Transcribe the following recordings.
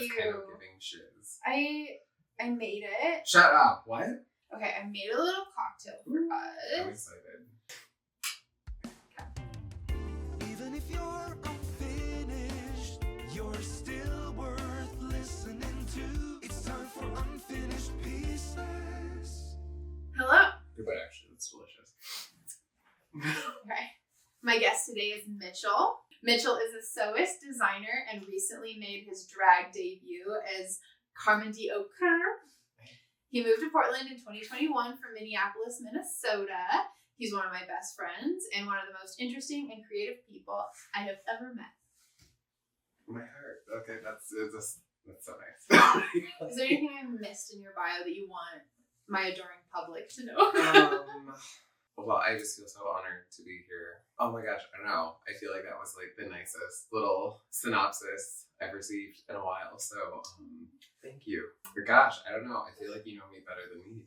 kind of giving shiz. I made it. Shut up. What? Okay, I made a little cocktail for us. I'm excited. Even if you're unfinished, you're still worth listening to. It's time for Unfinished Pieces. Hello. But actually, it's delicious. Okay. My guest today is Mitchell. Mitchell is a sewist, designer, and recently made his drag debut as Carmondie. He moved to Portland in 2021 from Minneapolis, Minnesota. He's one of my best friends and one of the most interesting and creative people I have ever met. My heart. Okay, that's so nice. Is there anything I missed in your bio that you want my adoring public to know? Well, I just feel so honored to be here. Oh my gosh, I don't know. I feel like that was like the nicest little synopsis I've received in a while. So, thank you. But gosh, I don't know. I feel like you know me better than me.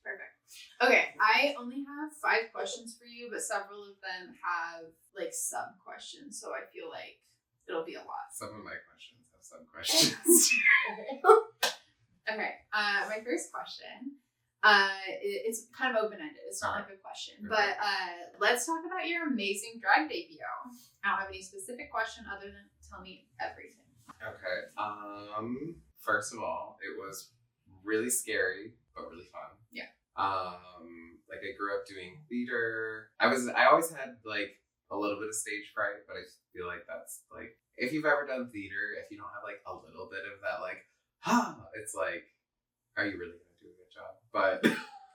Perfect. Okay, I only have 5 questions for you, but several of them have like sub questions. So I feel like it'll be a lot. Some of my questions have sub questions. Okay, my first question. It's kind of open-ended. It's not like a question. Okay. But let's talk about your amazing drag debut. I don't have any specific question other than tell me everything. Okay. First of all, it was really scary, but really fun. Yeah. Like I grew up doing theater. I always had like a little bit of stage fright, but I feel like that's like, if you've ever done theater, if you don't have like a little bit of that, like, it's like, are you really gonna do a good job? But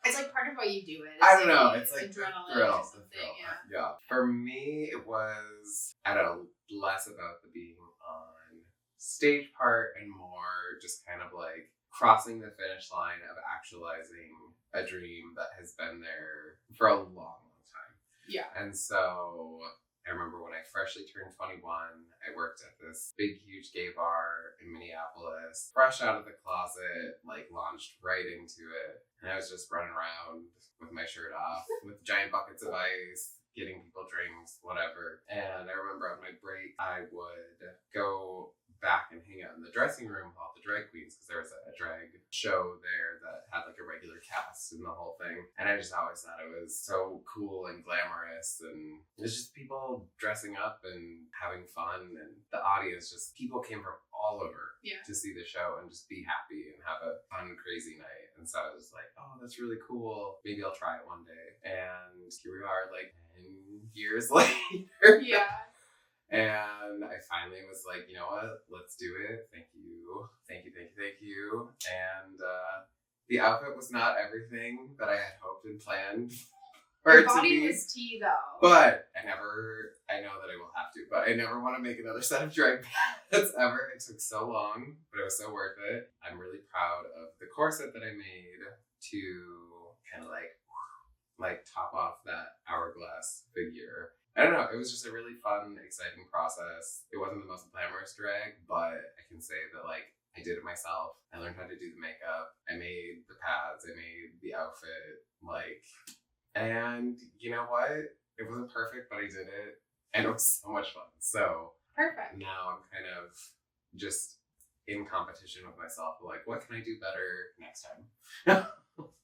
it's like part of why you do it. I don't know. It's like adrenaline thrill, or something. Yeah. For me, it was, I don't know, less about the being on stage part and more just kind of like crossing the finish line of actualizing a dream that has been there for a long, long time. Yeah. And so I remember when I freshly turned 21, I worked at this big, huge gay bar in Minneapolis, fresh out of the closet, like launched right into it. And I was just running around with my shirt off, with giant buckets of ice, getting people drinks, whatever. And I remember on my break, I would go back and hang out in the dressing room with all the drag queens, because there was a drag show there that had like a regular cast and the whole thing. And I just always thought it was so cool and glamorous, and it's just people dressing up and having fun, and the audience, just people came from all over to see the show and just be happy and have a fun, crazy night. And so I was like, oh, that's really cool. Maybe I'll try it one day. And here we are like 10 years later. Yeah. And I finally was like, you know what? Let's do it. Thank you. And the outfit was not everything that I had hoped and planned for Your it to body be. was tea, though. But I know that I will have to, but I never want to make another set of drag pants ever. It took so long, but it was so worth it. I'm really proud of the corset that I made to kind of like top off that hourglass figure. I don't know, it was just a really fun, exciting process. It wasn't the most glamorous drag, but I can say that like I did it myself. I learned how to do the makeup. I made the pads. I made the outfit. And you know what? It wasn't perfect, but I did it. And it was so much fun. So perfect. Now I'm kind of just in competition with myself. Like, what can I do better next time?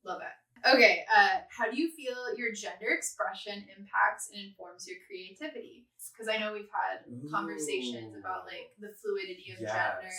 Love it. Okay, how do you feel your gender expression impacts and informs your creativity? Because I know we've had conversations about like the fluidity of gender,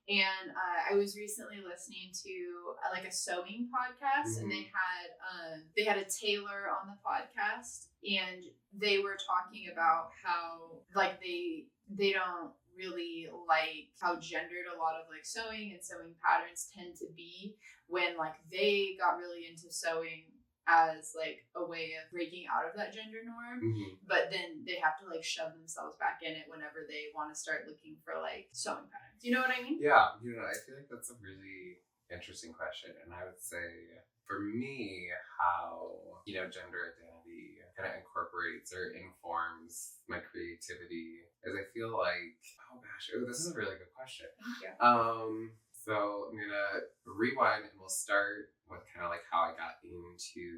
and I was recently listening to like a sewing podcast, and they had a tailor on the podcast, and they were talking about how like they don't really like how gendered a lot of like sewing and sewing patterns tend to be, when like they got really into sewing as like a way of breaking out of that gender norm, but then they have to like shove themselves back in it whenever they want to start looking for like sewing patterns. You know what I mean? Yeah, I feel like that's a really interesting question, and I would say for me, how gender identity kind of incorporates or informs my creativity is I feel like, oh gosh, this is a really good question. Thank you. So I'm gonna rewind, and we'll start with kind of like how I got into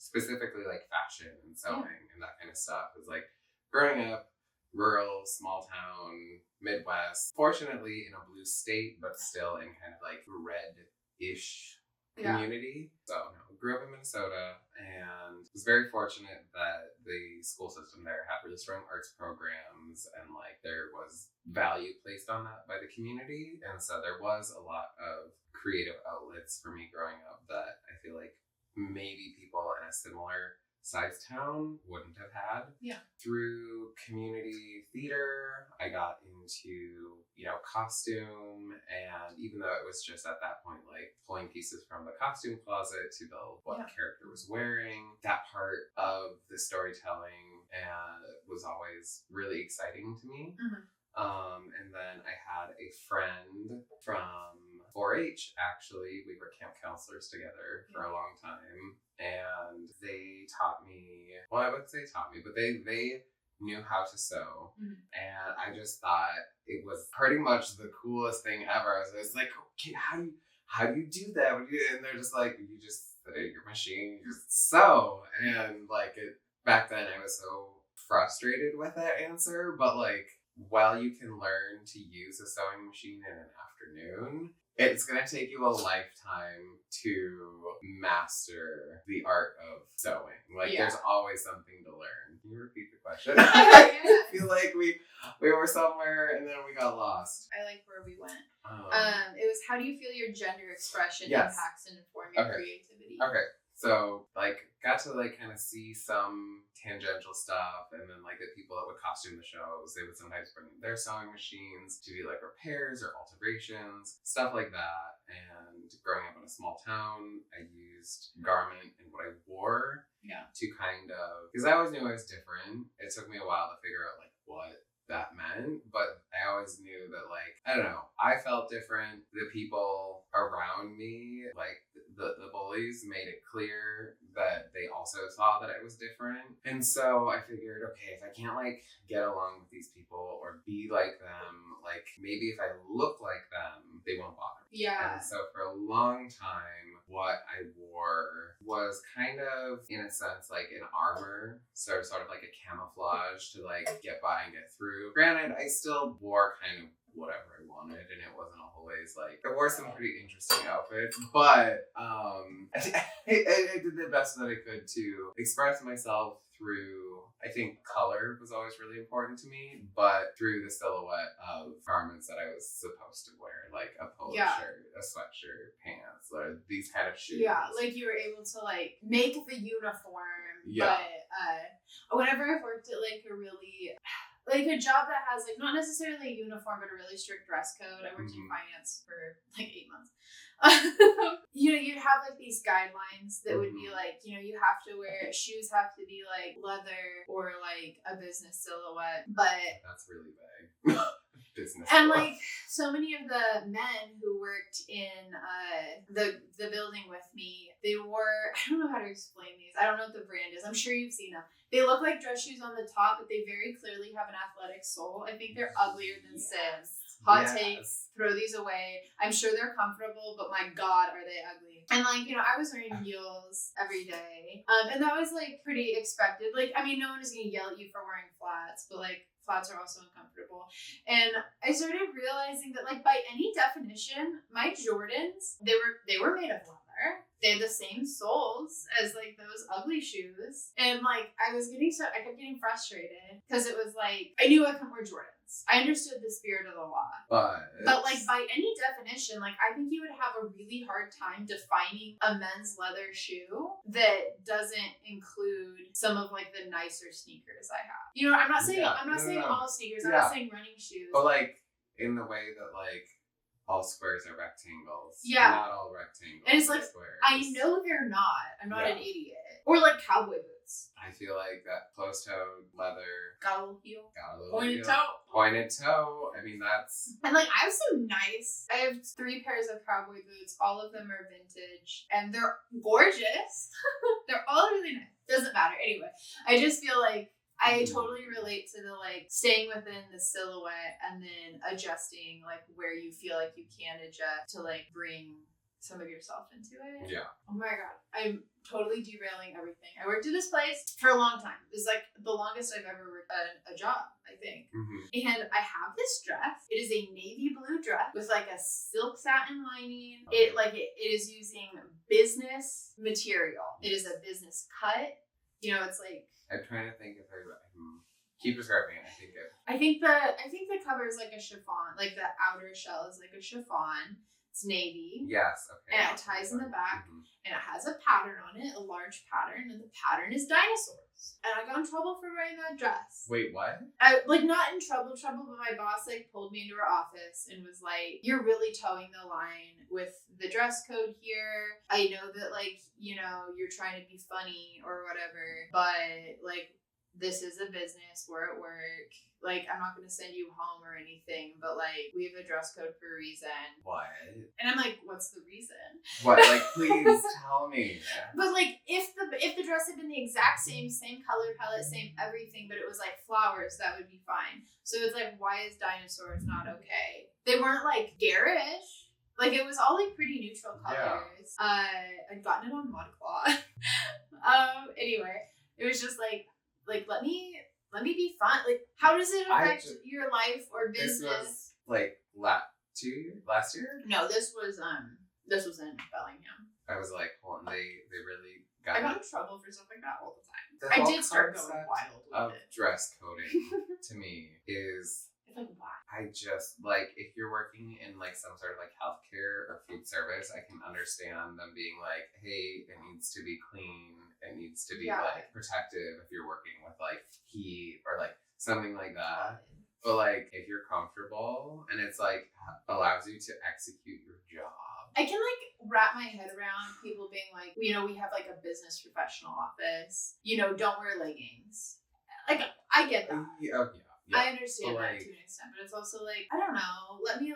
specifically like fashion and sewing and that kind of stuff. It's like growing up, rural, small town, Midwest. Fortunately, in a blue state, but still in kind of like red-ish community. So, no, grew up in Minnesota and was very fortunate that the school system there had really strong arts programs and like there was value placed on that by the community. And so there was a lot of creative outlets for me growing up that I feel like maybe people in a similar size town wouldn't have had. Yeah. Through community theater, I got into, costume, and even though it was just at that point like pulling pieces from the costume closet to build what the character was wearing, that part of the storytelling was always really exciting to me. And then I had a friend from 4-H, actually. We were camp counselors together for a long time. And they taught me, well, I wouldn't say taught me, but they knew how to sew. And I just thought it was pretty much the coolest thing ever. So it's like, okay, how do you do that? And they're just like, you just sit at your machine, you just sew. And like back then I was so frustrated with that answer, but like, while you can learn to use a sewing machine in an afternoon, it's going to take you a lifetime to master the art of sewing. Like, there's always something to learn. Can you repeat the question? I feel like we were somewhere and then we got lost. I like where we went. It was, how do you feel your gender expression impacts and inform your creativity? Okay. So, like, got to, like, kind of see some tangential stuff, and then, like, the people that would costume the shows, they would sometimes bring in their sewing machines to do, like, repairs or alterations, stuff like that. And growing up in a small town, I used garment and what I wore to kind of, because I always knew I was different. It took me a while to figure out, like, what that meant, but I always knew that, like, I don't know, I felt different. The people around me, like the bullies, made it clear that they also saw that I was different. And so I figured, okay, if I can't like get along with these people or be like them, like maybe if I look like them, they won't bother me. And so for a long time, what I wore was kind of, in a sense, like an armor, sort of like a camouflage to like get by and get through. Granted, I still wore kind of whatever I wanted, and it wasn't always like, I wore some pretty interesting outfits, but I did the best that I could to express myself through, I think color was always really important to me, but through the silhouette of garments that I was supposed to wear, like a polo shirt, a sweatshirt, pants, or these kind of shoes. Yeah, like you were able to like make the uniform, but whenever I've worked at like a really, like a job that has like not necessarily a uniform but a really strict dress code. I worked in finance for like 8 months. You'd have like these guidelines that would be like, you have to wear, shoes have to be like leather or like a business silhouette, but that's really vague. Business and silhouette. like so many of the men who worked in the building with me, they wore, I don't know how to explain these, I don't know what the brand is, I'm sure you've seen them. They look like dress shoes on the top, but they very clearly have an athletic sole. I think they're uglier than sin. Hot takes, throw these away. I'm sure they're comfortable, but my God, are they ugly. And like, I was wearing heels every day. And that was like pretty expected. Like, I mean, no one is going to yell at you for wearing flats, but like flats are also uncomfortable. And I started realizing that like by any definition, my Jordans, they were made of leather. They had the same soles as like those ugly shoes. And like I kept getting frustrated because it was like I knew I couldn't wear Jordans. I understood the spirit of the law. But like by any definition, like I think you would have a really hard time defining a men's leather shoe that doesn't include some of like the nicer sneakers I have. I'm not saying all sneakers, I'm not saying running shoes. But like in the way that like all squares are rectangles. Yeah. Not all rectangles. And it's like, squares. I know they're not. I'm not an idiot. Or like cowboy boots. I feel like that closed-toed leather. Got a little heel. Pointed toe. I mean, that's... And like, I have some nice... I have 3 pairs of cowboy boots. All of them are vintage. And they're gorgeous. They're all really nice. Doesn't matter. Anyway, I just feel like I totally relate to the like staying within the silhouette and then adjusting like where you feel like you can adjust to like bring some of yourself into it. Yeah. Oh my God. I'm totally derailing everything. I worked at this place for a long time. It was like the longest I've ever worked at a job, I think. Mm-hmm. And I have this dress. It is a navy blue dress with like a silk satin lining. It is using business material. It is a business cut. You know, it's like, I'm trying to think if keep describing it. I think the cover is like a chiffon. Like the outer shell is like a chiffon. It's navy. Yes, okay. And it ties in the back. Mm-hmm. And it has a pattern on it, a large pattern, and the pattern is dinosaurs. And I got in trouble for wearing that dress. Wait, what? Not in trouble, but my boss pulled me into her office and was like, "You're really towing the line with the dress code here. I know that you're trying to be funny or whatever, but this is a business. We're at work. I'm not going to send you home or anything, but we have a dress code for a reason." What? And I'm like, "What's the reason?" What? Please tell me. But if the dress had been the exact same color palette, same everything, but it was flowers, that would be fine. So it's why is dinosaurs not okay? They weren't garish. It was all pretty neutral colors. Yeah. I'd gotten it on ModCloth. Anyway, it was just let me be fun. How does it affect your life or business? This was last year? No, this was in Bellingham. I was hold on, they really got. I got in trouble for stuff like that all the time. The I did start going wild with it. Dress coding to me is. It's why? I just if you're working in some sort of healthcare or food service, I can understand them being hey, it needs to be clean. It needs to be protective if you're working with heat or something like that. But if you're comfortable and it's allows you to execute your job. I can wrap my head around people being we have a business professional office. Don't wear leggings. I get that. Yeah. I understand that to an extent, but it's also I don't know. Let me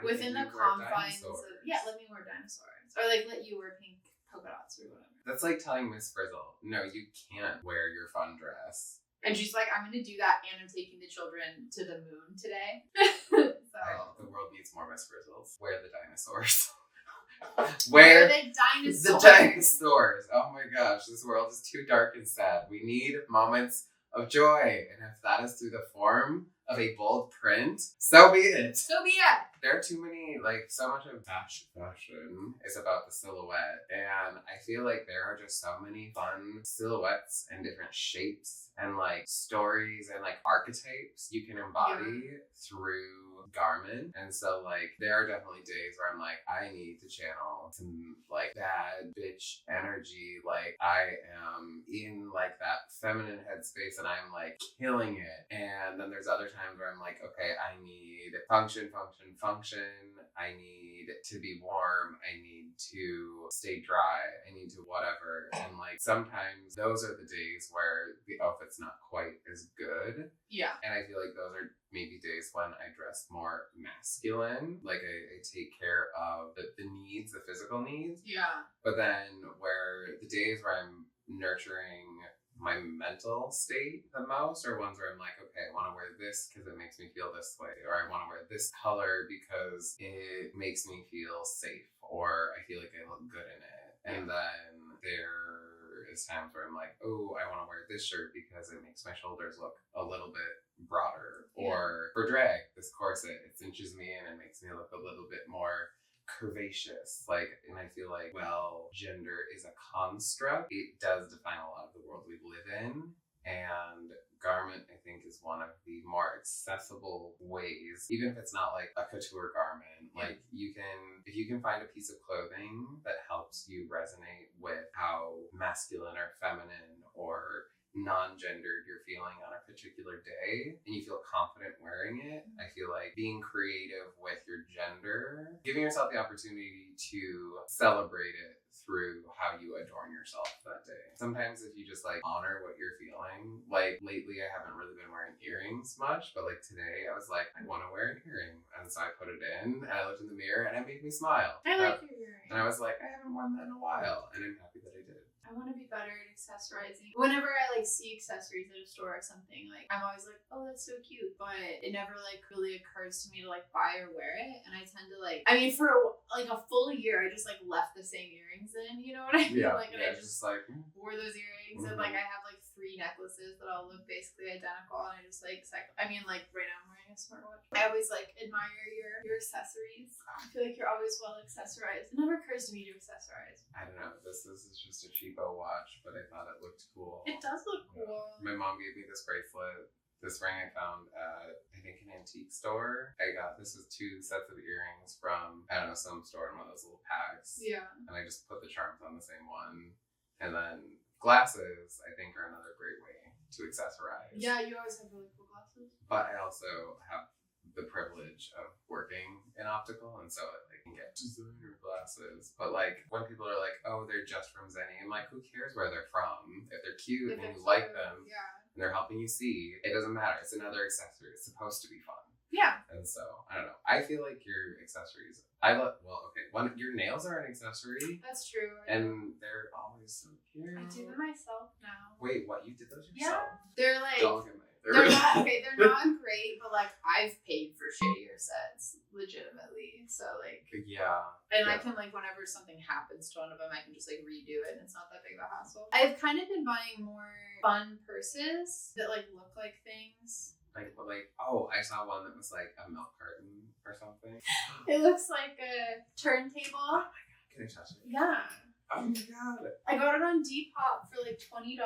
within the confines of let me wear dinosaurs or let you wear pink polka dots or whatever. That's telling Miss Frizzle, no, you can't wear your fun dress. And she's I'm going to do that, and I'm taking the children to the moon today. The world needs more Miss Frizzles. Where the dinosaurs? Where the dinosaurs? The dinosaurs. Oh my gosh, this world is too dark and sad. We need moments of joy, and if that is through the form of a bold print, so be it. So be it. There are too many, so much of fashion is about the silhouette, and I feel there are just so many fun silhouettes and different shapes and stories and archetypes you can embody through garment. And so there are definitely days where I'm I need to channel some bad bitch energy. I am in that feminine headspace and I'm killing it. And then there's other times where I'm okay, I need function. I need to be warm. I need to stay dry. I need to whatever. And sometimes those are the days where the outfit's not quite as good. Yeah. And I feel those are maybe days when I dress more masculine. I take care of the needs, the physical needs. Yeah. But then where the days where I'm nurturing my mental state the most are ones where I'm okay, I want to wear this because it makes me feel this way, or I want to wear this color because it makes me feel safe, or I feel I look good in it. And then there is times where I'm oh, I want to wear this shirt because it makes my shoulders look a little bit broader, or for drag, this corset, it cinches me in and makes me look a little bit more curvaceous. And I feel gender is a construct. It does define a lot of the world we live in, and garment, I think, is one of the more accessible ways, even if it's not a couture garment. If you can find a piece of clothing that helps you resonate with how masculine or feminine or non-gendered you're feeling on a particular day, and you feel confident wearing it, I feel being creative with your gender, giving yourself the opportunity to celebrate it through how you adorn yourself that day. Sometimes if you just honor what you're feeling, lately I haven't really been wearing earrings much, but today I was I want to wear an earring, and so I put it in and I looked in the mirror and it made me smile. I like your earring. And I was I haven't worn that in a while, and I'm happy that I did. I I want to be better at accessorizing. Whenever I like see accessories at a store or something, like I'm always like, oh, that's so cute, but it never like really occurs to me to like buy or wear it. And I tend to like, I mean, for like a full year, I just like left the same earrings in, you know what I mean? Yeah, like, and I it's just like wore those earrings, and like I have like 3 necklaces that all look basically identical, and I just like I mean, like right now I'm wearing a smartwatch. I always like admire your accessories. I feel like you're always well accessorized. It never occurs to me to accessorize. I don't know. This is just a cheapo watch, but I thought it looked cool. It does look cool. My mom gave me this bracelet. This ring I found at, I think, an antique store. This was 2 sets of earrings from, I don't know, some store in one of those little packs. Yeah. And I just put the charms on the same one. And then glasses, I think, are another great way to accessorize. Yeah, you always have really cool glasses. But I also have the privilege of working in optical, and so I can get designer glasses. But like when people are like, oh, they're just from Zenny, I'm like, who cares where they're from? If they're cute and you like them, and they're helping you see, it doesn't matter. It's another accessory. It's supposed to be fun. Yeah. And so I don't know. I feel like your accessories. Your nails are an accessory. That's true. And they're always so cute. I do them myself now. Wait, what? You did those yourself? Yeah. They're like. They're not okay. They're not great, but like I've paid for shittier sets legitimately. So like and I can like whenever something happens to one of them, I can just like redo it, and it's not that big of a hassle. I've kind of been buying more fun purses that like look like things. Like I saw one that was like a milk carton or something. It looks like a turntable. Oh my god! Can I touch it? Yeah. Oh my god! I got it on Depop for like $20.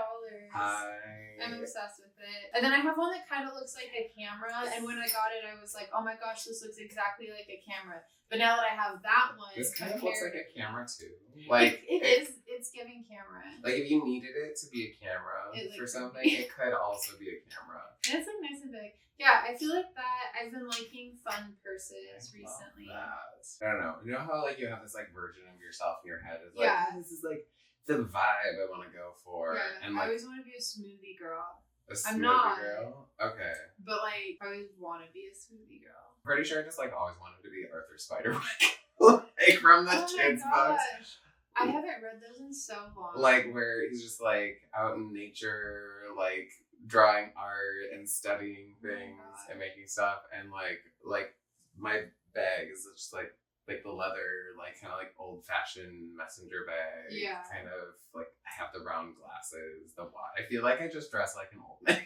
I'm obsessed with it. And then I have one that kind of looks like a camera. And when I got it, I was like, oh my gosh, this looks exactly like a camera. But now that I have that one, this kind of looks like a camera too. Like it's giving camera. Like if you needed it to be a camera for something, it could also be a camera. And it's like nice and big. Yeah, I feel like that. I've been liking fun purses recently. I don't know. You know how like you have this like version of yourself in your head is like, oh, this is like the vibe I want to go for. Yeah, and like, I always want to be a smoothie girl. I'm not. Girl? Okay. But like, I always want to be a smoothie girl. Pretty sure I just like always wanted to be Arthur Spiderwick. Like from the kids' books. I haven't read those in so long. Like where he's just like out in nature, like drawing art and studying things and making stuff, and like my bag is just like the leather, like kind of like old fashioned messenger bag. Yeah. Kind of like I have the round glasses, the watch. I feel like I just dress like an old man.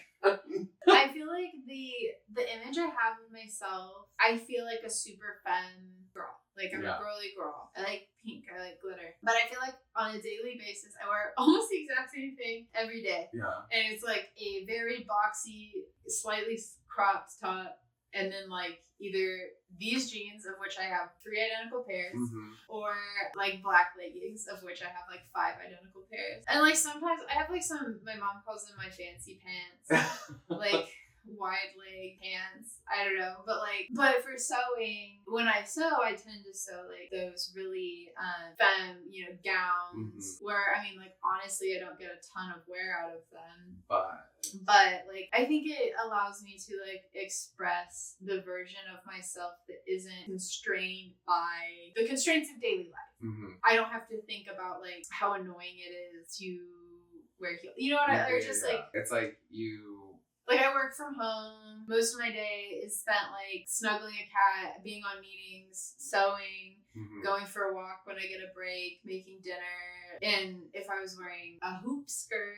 I feel like the image I have of myself, I feel like a super femme girl. Like I'm a girly girl. I like pink. I like glitter. But I feel like on a daily basis, I wear almost the exact same thing every day. Yeah. And it's like a very boxy, slightly cropped top. And then like either these jeans, of which I have 3 identical pairs, or like black leggings, of which I have like 5 identical pairs. And like sometimes I have like my mom calls them my fancy pants, like wide leg pants. I don't know, but for sewing, when I sew, I tend to sew like those really femme, gowns. Where I mean, like honestly, I don't get a ton of wear out of them, but like I think it allows me to like express the version of myself that isn't constrained by the constraints of daily life. I don't have to think about like how annoying it is to wear heels. You know what like it's like you. Like, I work from home. Most of my day is spent, like, snuggling a cat, being on meetings, sewing, going for a walk when I get a break, making dinner. And if I was wearing a hoop skirt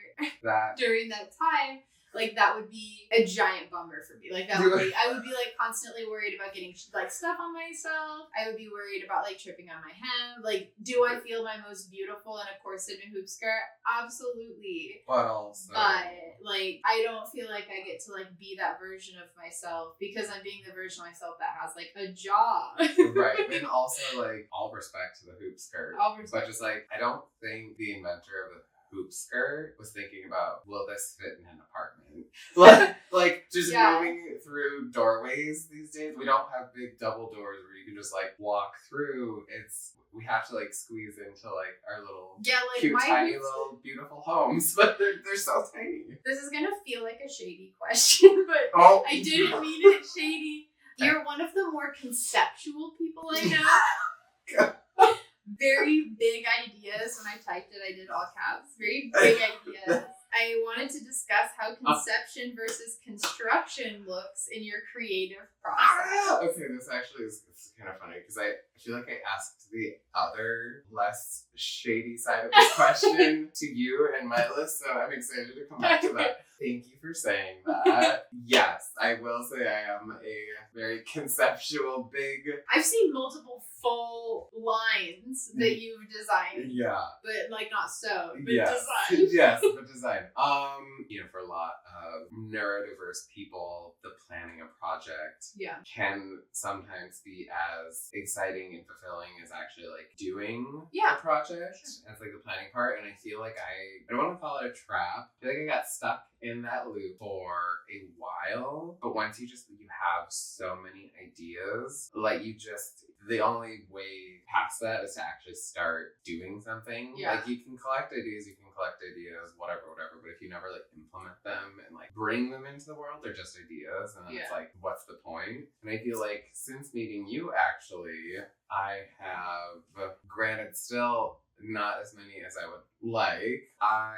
during that time, like, that would be a giant bummer for me. Like, I would be, like, constantly worried about getting, like, stuff on myself. I would be worried about, like, tripping on my hem. Like, do I feel my most beautiful in a corset and hoop skirt? Absolutely. But, like, I don't feel like I get to, like, be that version of myself because I'm being the version of myself that has, like, a job. Right. And also, like, all respect to the hoop skirt. But just, like, I don't think the inventor of the hoop skirt was thinking about, will this fit in an apartment? like just moving through doorways these days. We don't have big double doors where you can just like walk through. We have to like squeeze into like our little cute tiny little beautiful homes, but they're so tiny. This is gonna feel like a shady question, but I didn't mean it shady. You're one of the more conceptual people I know. very big ideas. When I typed it, I did all caps. Very big ideas. I wanted to discuss how conception versus construction looks in your creative process. Okay, this actually is kind of funny because I feel like I asked the other less shady side of this question to you and my list, so I'm excited to come back to that. Thank you for saying that. Yes, I will say I am a very conceptual, big... I've seen multiple full lines that you've designed. Yeah. But like not so, but yes. design. Yes, but design. For a lot of neurodiverse people, the planning a project can sometimes be as exciting and fulfilling as actually like doing a project. Sure. It's like the planning part, and I feel like I don't want to call it a trap. I feel like I got stuck in that loop for a while, but once you have so many ideas, like the only way past that is to actually start doing something. Like you can collect ideas, whatever, but if you never like implement them and like bring them into the world, they're just ideas, and then it's like, what's the point? And I feel like since meeting you, actually, I have, granted still not as many as I would like, I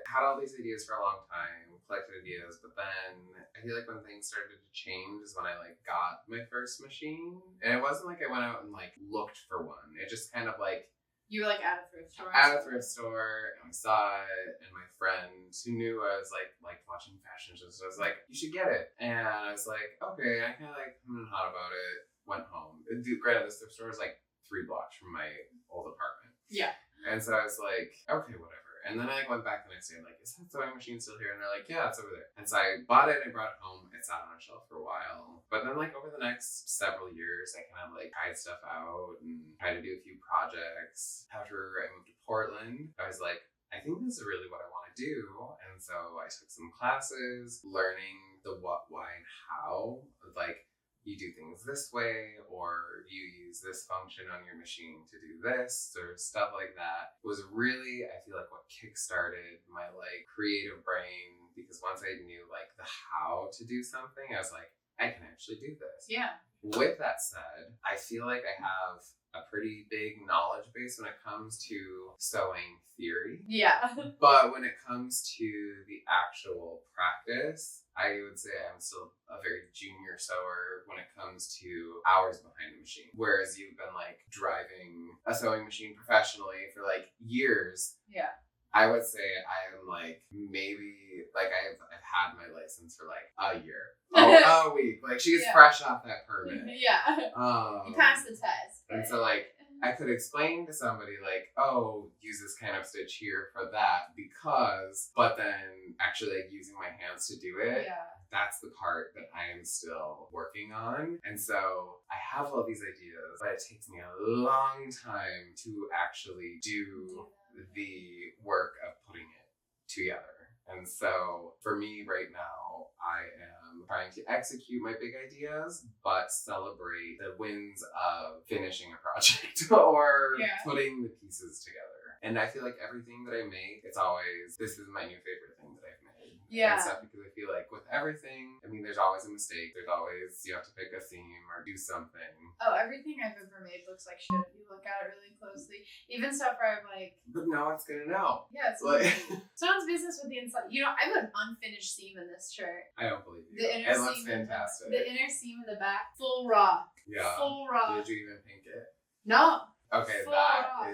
had all these ideas for a long time, collected ideas, but then I feel like when things started to change is when I like got my first machine. And it wasn't like I went out and like looked for one. It just kind of like, you were like at a thrift store. At a thrift store, and I saw it, and my friend who knew I was like watching fashion shows, so I was like, you should get it. And I was like, okay, I kind of like hot about it, went home. Granted, this thrift store was like 3 blocks from my old apartment. Yeah. And so I was like, okay, whatever. And then I went back the next day and like, is that sewing machine still here? And they're like, yeah, it's over there. And so I bought it and I brought it home. It sat on a shelf for a while. But then like over the next several years, I kind of like tried stuff out and tried to do a few projects. After I moved to Portland, I was like, I think this is really what I want to do. And so I took some classes, learning the what, why, and how. Like, you do things this way, or you use this function on your machine to do this, or stuff like that. It was really, I feel like, what kickstarted my like creative brain, because once I knew like the how to do something, I was like, I can actually do this. Yeah. With that said, I feel like I have a pretty big knowledge base when it comes to sewing theory. Yeah. But when it comes to the actual practice, I would say I'm still a very junior sewer when it comes to hours behind the machine. Whereas you've been like driving a sewing machine professionally for like years. Yeah. I would say I am like maybe like I've had my license for like a year. A week. Like she's fresh off that permit. Yeah. You passed the test. And so like I could explain to somebody like, oh, use this kind of stitch here for that because, but then actually like using my hands to do it. Yeah. That's the part that I am still working on. And so I have all these ideas, but it takes me a long time to actually do the work of putting it together. And so for me right now, I am trying to execute my big ideas, but celebrate the wins of finishing a project or putting the pieces together. And I feel like everything that I make, it's always, this is my new favorite thing that I've made. Yeah. And stuff, because I feel like with everything, I mean, there's always a mistake. There's always, you have to pick a theme or do something. Oh, everything I've ever made looks like shit if you look at it really closely. Even stuff where I'm like... But no one's gonna know. Yeah, it's like... Someone's business with the inside. You know, I have an unfinished seam in this shirt. I don't believe you. It looks fantastic. The inner seam in the back, full raw. Yeah. Full raw. Did you even pink it? No. Okay, full that raw.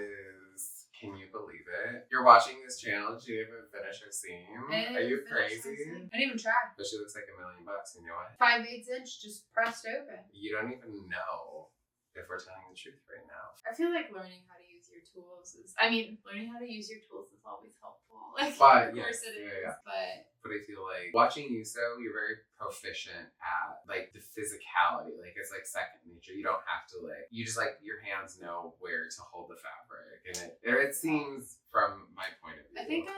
Can you believe it? You're watching this channel and she didn't even finish her seam. Are you crazy? I didn't even try. But she looks like $1 million, you know what? 5/8 inch just pressed open. You don't even know if we're telling the truth right now. I feel like learning how to use your tools is, learning how to use your tools is always helpful. Like, but, of course it is. Yeah. But I feel like watching you sew, you're very proficient at like the physicality. Like it's like second nature. You don't have to like, you just like, your hands know where to hold the fabric. And it seems from my point of view. I think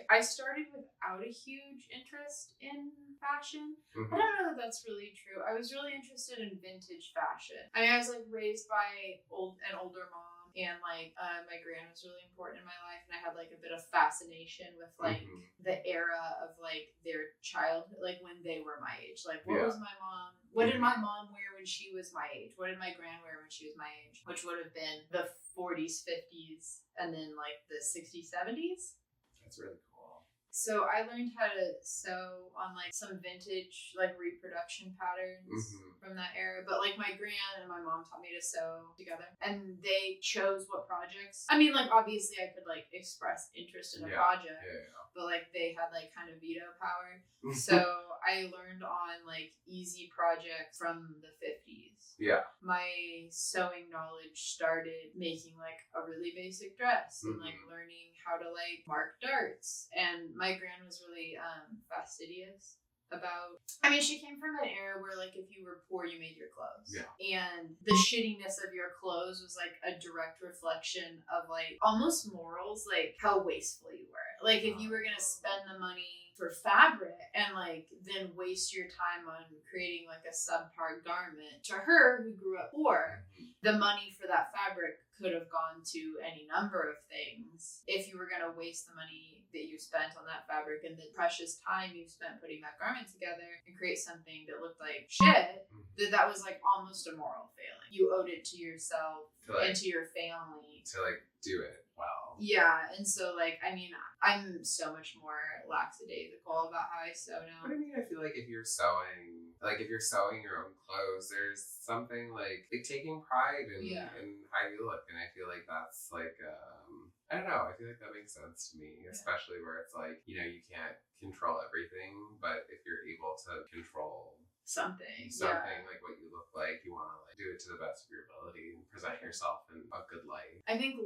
I started without a huge interest in fashion. Mm-hmm. I don't know that that's really true. I was really interested in vintage fashion. I was like raised by an older mom. and like my gran was really important in my life, and I had like a bit of fascination with like the era of like their childhood, like when they were my age. Like what was my mom? What did my mom wear when she was my age? What did my gran wear when she was my age? Which would have been the 40s, 50s, and then like the 60s, 70s. That's really cool. So I learned how to sew on like some vintage like reproduction patterns from that era. But like my gran and my mom taught me to sew together, and they chose what projects. I mean, like obviously I could like express interest in a project, but like they had like kind of veto power. So I learned on like easy projects from the 50s. Yeah. My sewing knowledge started making like a really basic dress and like learning how to like mark darts. And my gran was really fastidious about, I mean, she came from an era where like if you were poor you made your clothes, and the shittiness of your clothes was like a direct reflection of like almost morals, like how wasteful you were. Like if you were gonna spend the money for fabric and like then waste your time on creating like a subpar garment, to her who grew up poor, the money for that fabric could have gone to any number of things. If you were going to waste the money that you spent on that fabric and the precious time you spent putting that garment together and create something that looked like shit, that was like almost a moral failing. You owed it to yourself and to your family to like do it well. Yeah, and so like, I mean, I'm so much more lackadaisical about how I sew now. But I mean, I feel like if you're sewing your own clothes, there's something like taking pride in how you look, and I feel like that's like I don't know, I feel like that makes sense to me, especially where it's like, you know, you can't control everything, but if you're able to control something like what you look like, you want to like do it to the best of your ability and present yourself in a good light. I think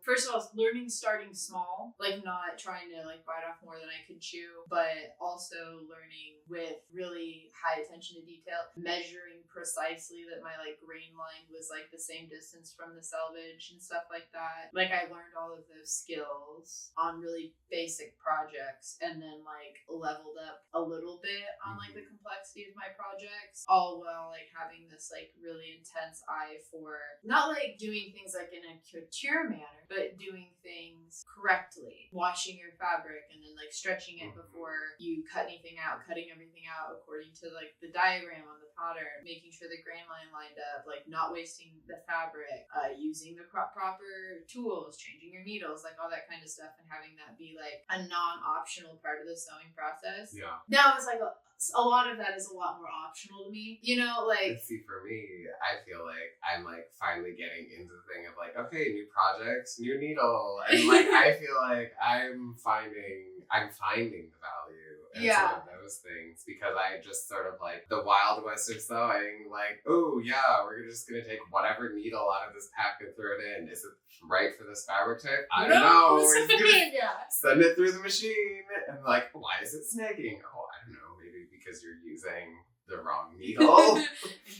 first of all, starting small, like not trying to like bite off more than I could chew, but also learning with really high attention to detail, measuring precisely that my like grain line was like the same distance from the selvage and stuff like that. Like I learned all of those skills on really basic projects, and then like leveled up a little bit on like the complexity of my projects, all while like having this like really intense eye for not like doing things like in a couture manner, but doing things correctly, washing your fabric and then like stretching it before you cut anything out, cutting everything out according to like the diagram on the pattern, making sure the grain line lined up, like not wasting the fabric, using the proper tools, changing your needles, like all that kind of stuff, and having that be like a non-optional part of the sewing process. Now it's like a lot of that is a lot more optional to me, you know, like. See, for me, I feel like I'm like finally getting into the thing of like, okay, new projects, new needle, and like I feel like I'm finding the value in some of those things, because I just sort of like the Wild West of sewing, like, oh yeah, we're just gonna take whatever needle out of this pack and throw it in. Is it right for this fabric type? I don't know. We're just gonna send it through the machine, and like, why is it snagging? Oh, I don't know. Maybe because you're using the wrong needle.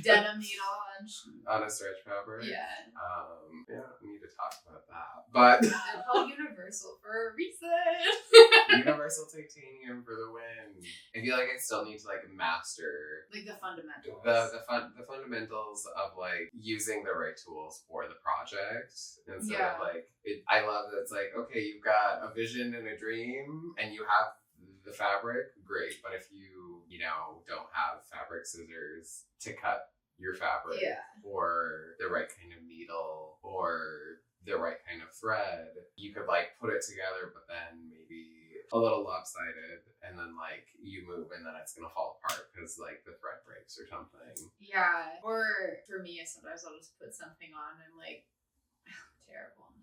Denim needle on a stretch fabric. Yeah, we need to talk about that. But they're called universal for a reason. Universal titanium for the win. I feel like I still need to like master like the fundamentals. The fundamentals of like using the right tools for the project. Instead of like I love that it's like, okay, you've got a vision and a dream and you have the fabric, great. But if you don't have fabric scissors to cut your fabric, or the right kind of needle, or the right kind of thread, you could like put it together, but then maybe a little lopsided, and then like you move and then it's gonna fall apart because like the thread breaks or something. Yeah. Or for me, sometimes I'll just put something on and I'm like, terrible.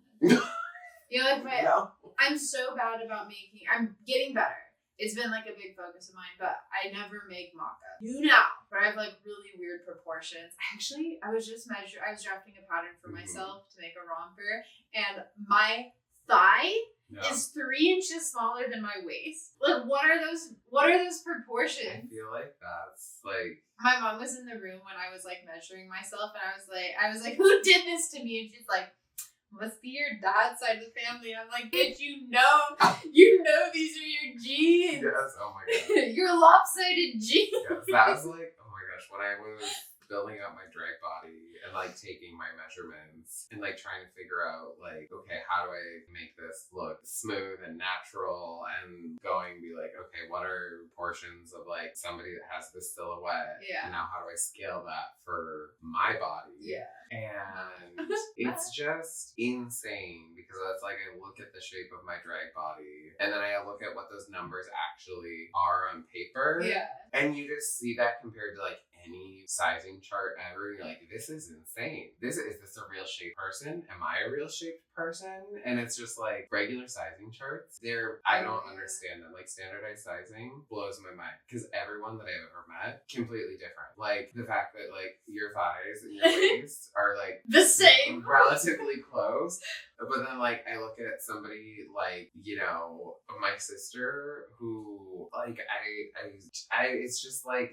I'm so bad about I'm getting better. It's been like a big focus of mine, but I never make mock-up. But I have like really weird proportions. Actually, I was drafting a pattern for myself to make a romper, and my thigh is 3 inches smaller than my waist. Like, what are those proportions? I feel like that's like, my mom was in the room when I was like measuring myself, and I was like, who did this to me? And she's like, must be your dad's side of the family. And I'm like, bitch, you know these are your genes. Yes, oh my god. Your lopsided genes. Yes, that was like, oh my gosh, when I was building up my drag body, and and like taking my measurements and like trying to figure out like, okay, how do I make this look smooth and natural, and going be like, okay, what are portions of like somebody that has this silhouette, and now how do I scale that for my body? And it's just insane because it's like I look at the shape of my drag body and then I look at what those numbers actually are on paper, and you just see that compared to like any sizing chart ever, and you're like, this is insane. Is this a real shaped person? Am I a real shaped person? And it's just like regular sizing charts. I don't understand them. Like standardized sizing blows my mind because everyone that I've ever met completely different. Like the fact that like your thighs and your waist are like the same, relatively close. But then like I look at somebody like, you know, my sister who like I it's just like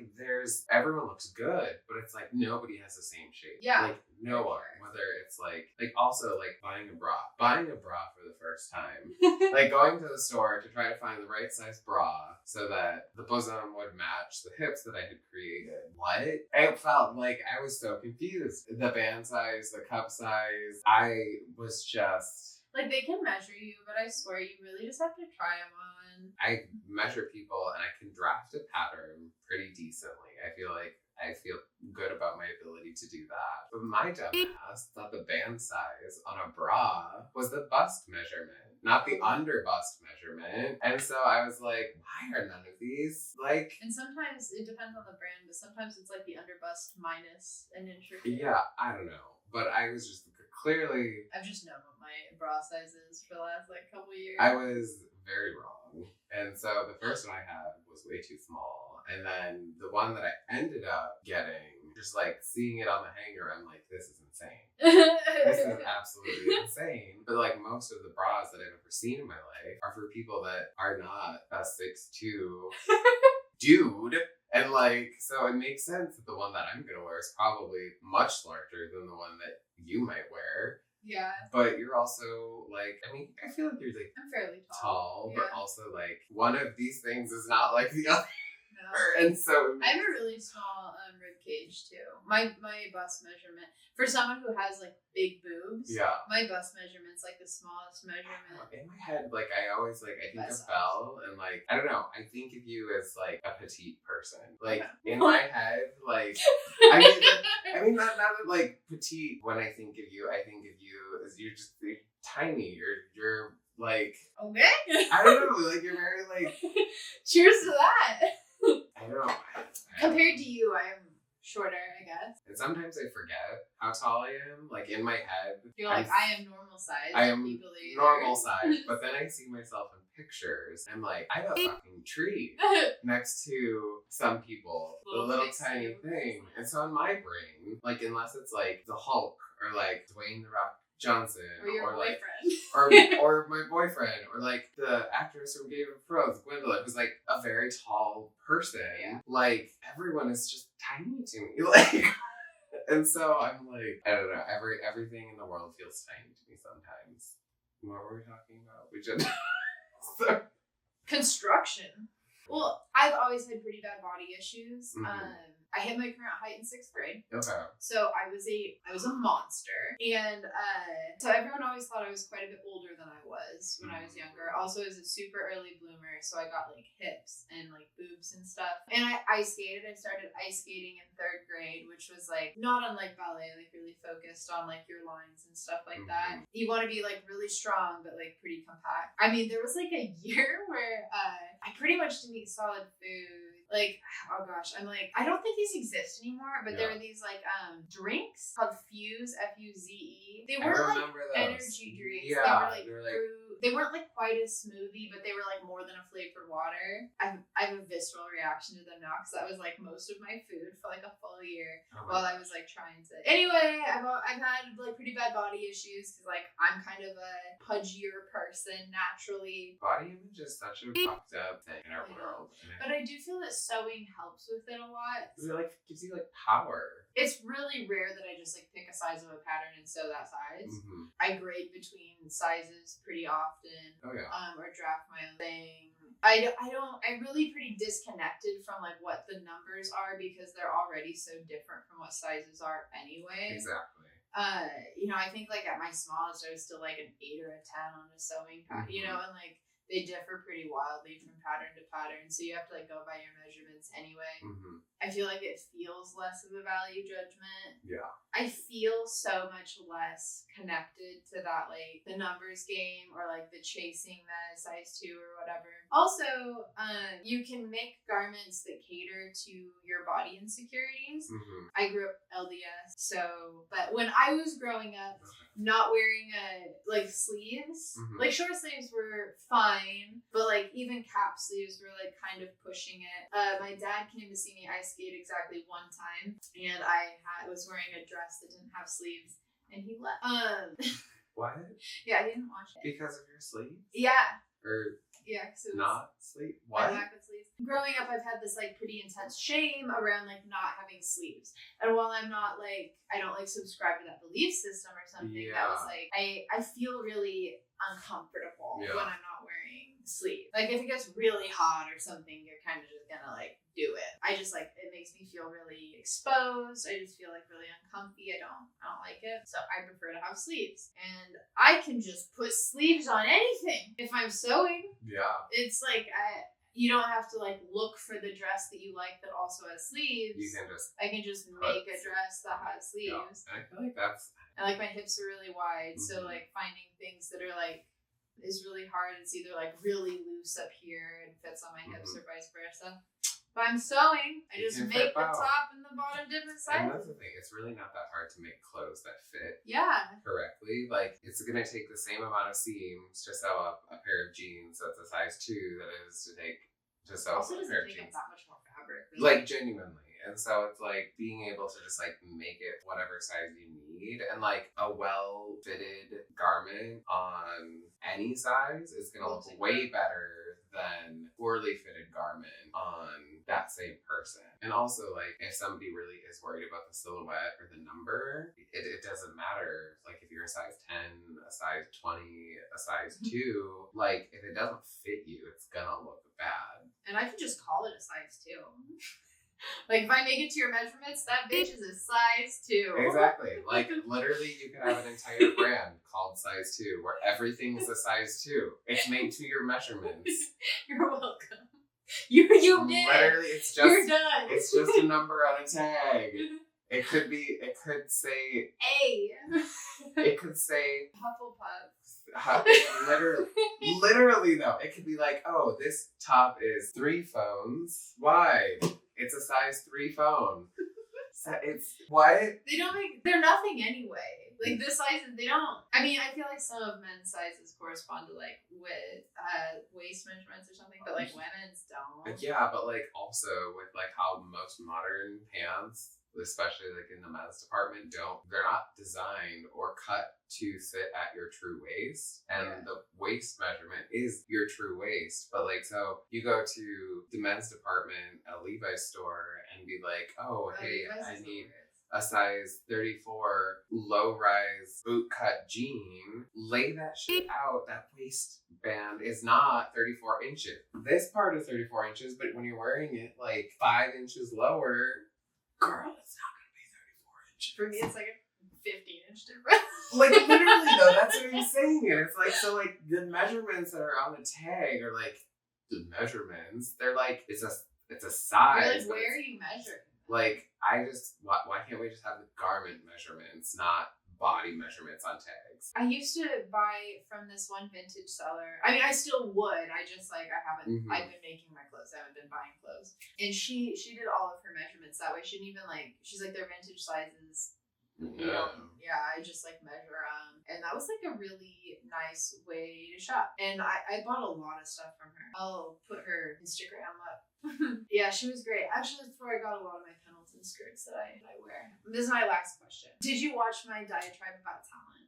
everyone looks good, but it's like nobody has the same shape. Like no one. Whether it's like also like buying a bra for the first time. Like going to the store to try to find the right size bra so that the bosom would match the hips that I had created. What? It felt like I was so confused. The band size, the cup size, I was just... Like they can measure you, but I swear you really just have to try them on. I measure people and I can draft a pattern pretty decently. I feel good about my ability to do that. But my dumbass thought the band size on a bra was the bust measurement, not the under bust measurement. And so I was like, why are none of these like... And sometimes it depends on the brand, but sometimes it's like the under bust minus an inch or 2. Yeah, I don't know. But I was just clearly... I've just known what my bra size is for the last like couple years. I was very wrong. And so the first one I had was way too small. And then the one that I ended up getting, just like seeing it on the hanger, I'm like, this is insane. This is absolutely insane. But like most of the bras that I've ever seen in my life are for people that are not a 6'2" dude. And like, so it makes sense that the one that I'm going to wear is probably much larger than the one that you might wear. Yeah. But you're also like, I mean, I feel like you're like... I'm fairly tall. But also like, one of these things is not like the other. No. And so... I have a really small rib cage too. My bust measurement, for someone who has like big boobs, my bust measurement's like the smallest measurement. In my head, like I always like, I think of Belle and like, I don't know, I think of you as like a petite person. Like in my head, like, I mean not like petite. When I think of you as you're just tiny. You're like... Okay. I don't know, like you're very like... Cheers to that. I don't know. Compared to you, I am shorter, I guess. And sometimes I forget how tall I am. Like in my head, you're like, I am normal size. I am normal size. But then I see myself in pictures. I'm like, I'm a fucking tree next to some people. The little tiny thing. And so in my brain, like unless it's like the Hulk or like Dwayne The Rock Johnson, or your boyfriend, like, or my boyfriend, or like the actress from Game of Thrones, Gwendolyn, who's like a very tall person. Like everyone is just tiny to me, like, and so I'm like, I don't know. Everything in the world feels tiny to me sometimes. What were we talking about? We just construction. Well, I've always had pretty bad body issues. Mm-hmm. I hit my current height in 6th grade. Okay. So I was a monster. And so everyone always thought I was quite a bit older than I was when I was younger. Also, I was a super early bloomer, so I got like hips and like boobs and stuff. And I ice skated. I started ice skating in 3rd grade, which was like not unlike ballet, like really focused on like your lines and stuff like that. You want to be like really strong, but like pretty compact. I mean, there was like a year where I pretty much didn't eat solid food. Like, oh gosh, I'm like, I don't think these exist anymore, but there were these like drinks called Fuse, F-U-Z-E. They weren't like energy drinks. Yeah, they were like fruit. They weren't like quite a smoothie, but they were like more than a flavored water. I have a visceral reaction to them now because that was like most of my food for like a full year while I was like trying to. Anyway, I've had like pretty bad body issues because like I'm kind of a pudgier person naturally. Body image is such a fucked up thing in our world. But I do feel that sewing helps with it a lot. It like gives you like power. It's really rare that I just like pick a size of a pattern and sew that size. I grade between sizes pretty often. Oh yeah. Or draft my own thing. I'm really pretty disconnected from like what the numbers are because they're already so different from what sizes are anyway. Exactly. I think like at my smallest I was still like an 8 or a 10 on a sewing pad, and like they differ pretty wildly from pattern to pattern, so you have to like go by your measurements anyway. I feel like it feels less of a value judgment. Yeah. I feel so much less connected to that, like the numbers game or like the chasing the size 2 or whatever. Also, you can make garments that cater to your body insecurities. I grew up LDS, but when I was growing up, not wearing like sleeves, like short sleeves were fine, but like even cap sleeves were like kind of pushing it. My dad came to see me ice skate exactly one time, and I was wearing a dress that didn't have sleeves, and he left. What? Yeah, he didn't watch it Because of your sleeves? Yeah. Or yeah, because it was not sleeve. What? black with sleeves. Growing up, I've had this like pretty intense shame around like not having sleeves, and while I'm not like I don't like subscribe to that belief system or something, that was like I feel really uncomfortable when I'm not wearing sleeves. Like if it gets really hot or something, you're kind of just gonna like do it. I just like it makes me feel really exposed. I just feel like really uncomfy. I don't like it. So I prefer to have sleeves. And I can just put sleeves on anything if I'm sewing. Yeah. It's like you don't have to like look for the dress that you like that also has sleeves. I can just make a dress that has sleeves. Yeah. And I feel like that's and like my hips are really wide, so like finding things that are like is really hard. It's either like really loose up here and fits on my hips or vice versa. But I'm sewing. I just make the top and the bottom different sizes. And that's the thing. It's really not that hard to make clothes that fit correctly. Like, it's going to take the same amount of seams to sew up a pair of jeans that's a size 2 that it is to sew up a pair of jeans. Also doesn't take up that much more fabric. Really. Like, genuinely. And so it's like being able to just like make it whatever size you need. And like a well-fitted garment on any size is going to look way better than poorly fitted garment on that same person. And also like if somebody really is worried about the silhouette or the number, it doesn't matter. Like if you're a size 10, a size 20, a size 2, like if it doesn't fit you, it's gonna look bad. And I can just call it a size 2. Like if I make it to your measurements, that bitch is a size 2. Exactly. Like literally you could have an entire brand called size 2 where everything's a size 2. It's made to your measurements. You're welcome. You did. Literally you're done. It's just a number on a tag. It could say A. It could say Hufflepuff. Literally though, it could be like, oh, this top is 3 phones wide. It's a size 3 phone. It's what? They're nothing anyway. Like the sizes, they don't. I mean, I feel like some of men's sizes correspond to like with waist measurements or something, but like women's don't. Yeah, but like also with like how most modern pants, especially like in the men's department, they're not designed or cut to sit at your true waist, and the waist measurement is your true waist. But like, so you go to the men's department at a Levi's store and be like, oh hey, I need a size 34 low-rise boot-cut jean. Lay that shit out. That waistband is not 34 inches. This part is 34 inches, but when you're wearing it like 5 inches lower, girl, it's not gonna be 34 inches. For me, it's like a 15-inch difference. Like literally though, that's what I'm saying. And it's like, so like the measurements that are on the tag are like the measurements. They're like, it's a size. You're like, where are you measuring? Like, why can't we just have the garment measurements, not body measurements on tags? I used to buy from this one vintage seller. I mean, I still would. I just like, I've been making my clothes. I haven't been buying clothes. And she did all of her measurements that way. She didn't even like, she's like, they're vintage sizes. I just like measure and that was like a really nice way to shop, and I bought a lot of stuff from her. I'll put her Instagram up. Yeah, she was great. Actually, that's where I got a lot of my Pendleton skirts that I wear. This is my last question. Did you watch my diatribe about talent?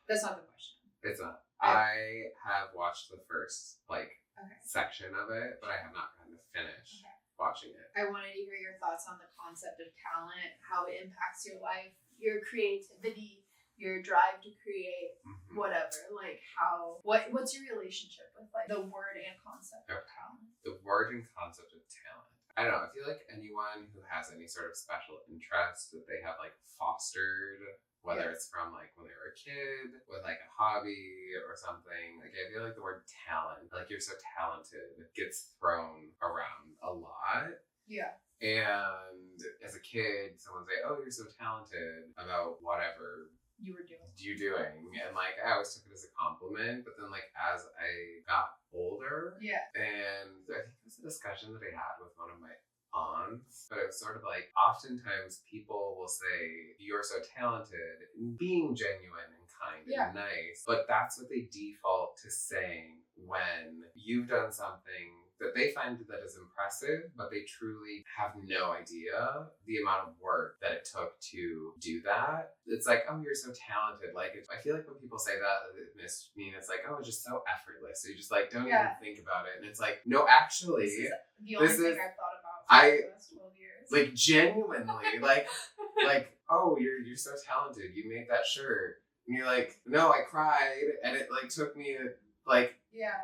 That's not the question. It's not. I have watched the first section of it, but I have not gotten to finish watching it. I wanted to hear your thoughts on the concept of talent, how it impacts your life, your creativity, your drive to create whatever, like what's your relationship with like the word and concept of talent? The word and concept of talent. I don't know. I feel like anyone who has any sort of special interest that they have like fostered, whether it's from like when they were a kid with like a hobby or something, like I feel like the word talent, like you're so talented, gets thrown around a lot. Yeah. And as a kid, someone would say, "Oh, you're so talented about whatever you were doing." And like I always took it as a compliment, but then like as I got older, and I think it was a discussion that I had with one of my aunts, but it was sort of like oftentimes people will say you're so talented, being genuine and kind and nice, but that's what they default to saying when you've done something that they find that is impressive, but they truly have no idea the amount of work that it took to do that. It's like, oh, you're so talented. Like, I feel like when people say that, it mean it's like, oh, it's just so effortless. So you just like don't even think about it. And it's like, no, actually, this is the only thing I've thought about for the last 12 years. Like genuinely, like, oh, you're so talented. You made that shirt. And you're like, no, I cried, and it like took me like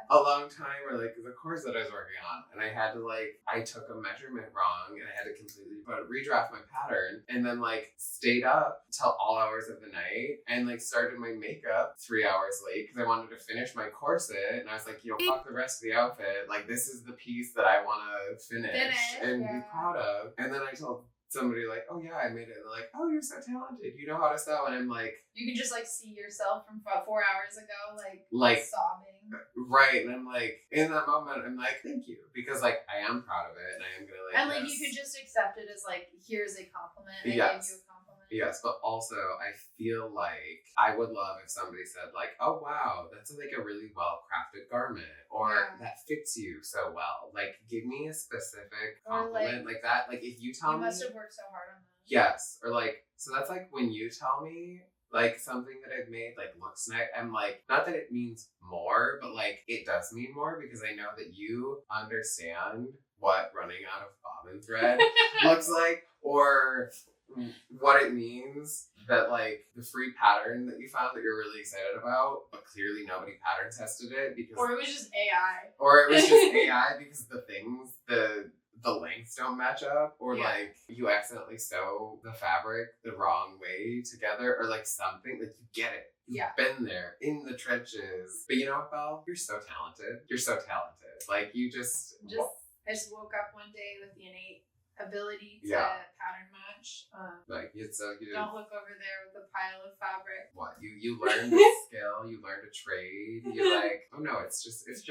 a long time, or like the course that I was working on, and I had to like, I took a measurement wrong and I had to completely redraft my pattern, and then like stayed up till all hours of the night and like started my makeup 3 hours late because I wanted to finish my corset, and I was like, fuck the rest of the outfit, like this is the piece that I want to finish and be proud of. And then I told somebody like, oh yeah, I made it. And they're like, oh, you're so talented. You know how to sew. And I'm like, you can just like see yourself from 4 hours ago, like sobbing. Right. And I'm like, in that moment, I'm like, thank you. Because like, I am proud of it. And I am going to like, and like, you could just accept it as like, here's a compliment. I gave you a compliment. Yes. But also I feel like I would love if somebody said like, oh wow, that's like a really well crafted garment, or that fits you so well. Like, give me a specific compliment like that. Like if you tell me, you must have worked so hard on that. Yes. Or like, so that's like when you tell me like something that I've made like looks nice, I'm like, not that it means more, but like it does mean more because I know that you understand what running out of bobbin thread looks like, or what it means that like the free pattern that you found that you're really excited about, but clearly nobody pattern tested it because, or it was just AI, because the things, the lengths don't match up, or like you accidentally sew the fabric the wrong way together, or like something, like you get it. You've been there in the trenches. But you know what, Belle? You're so talented. You're so talented. Like you I just woke up one day with the innate ability to pattern match. Like you don't look over there with a pile of fabric. What you learned a skill, you learned a trade. You're like, oh no, it's just sewing. It's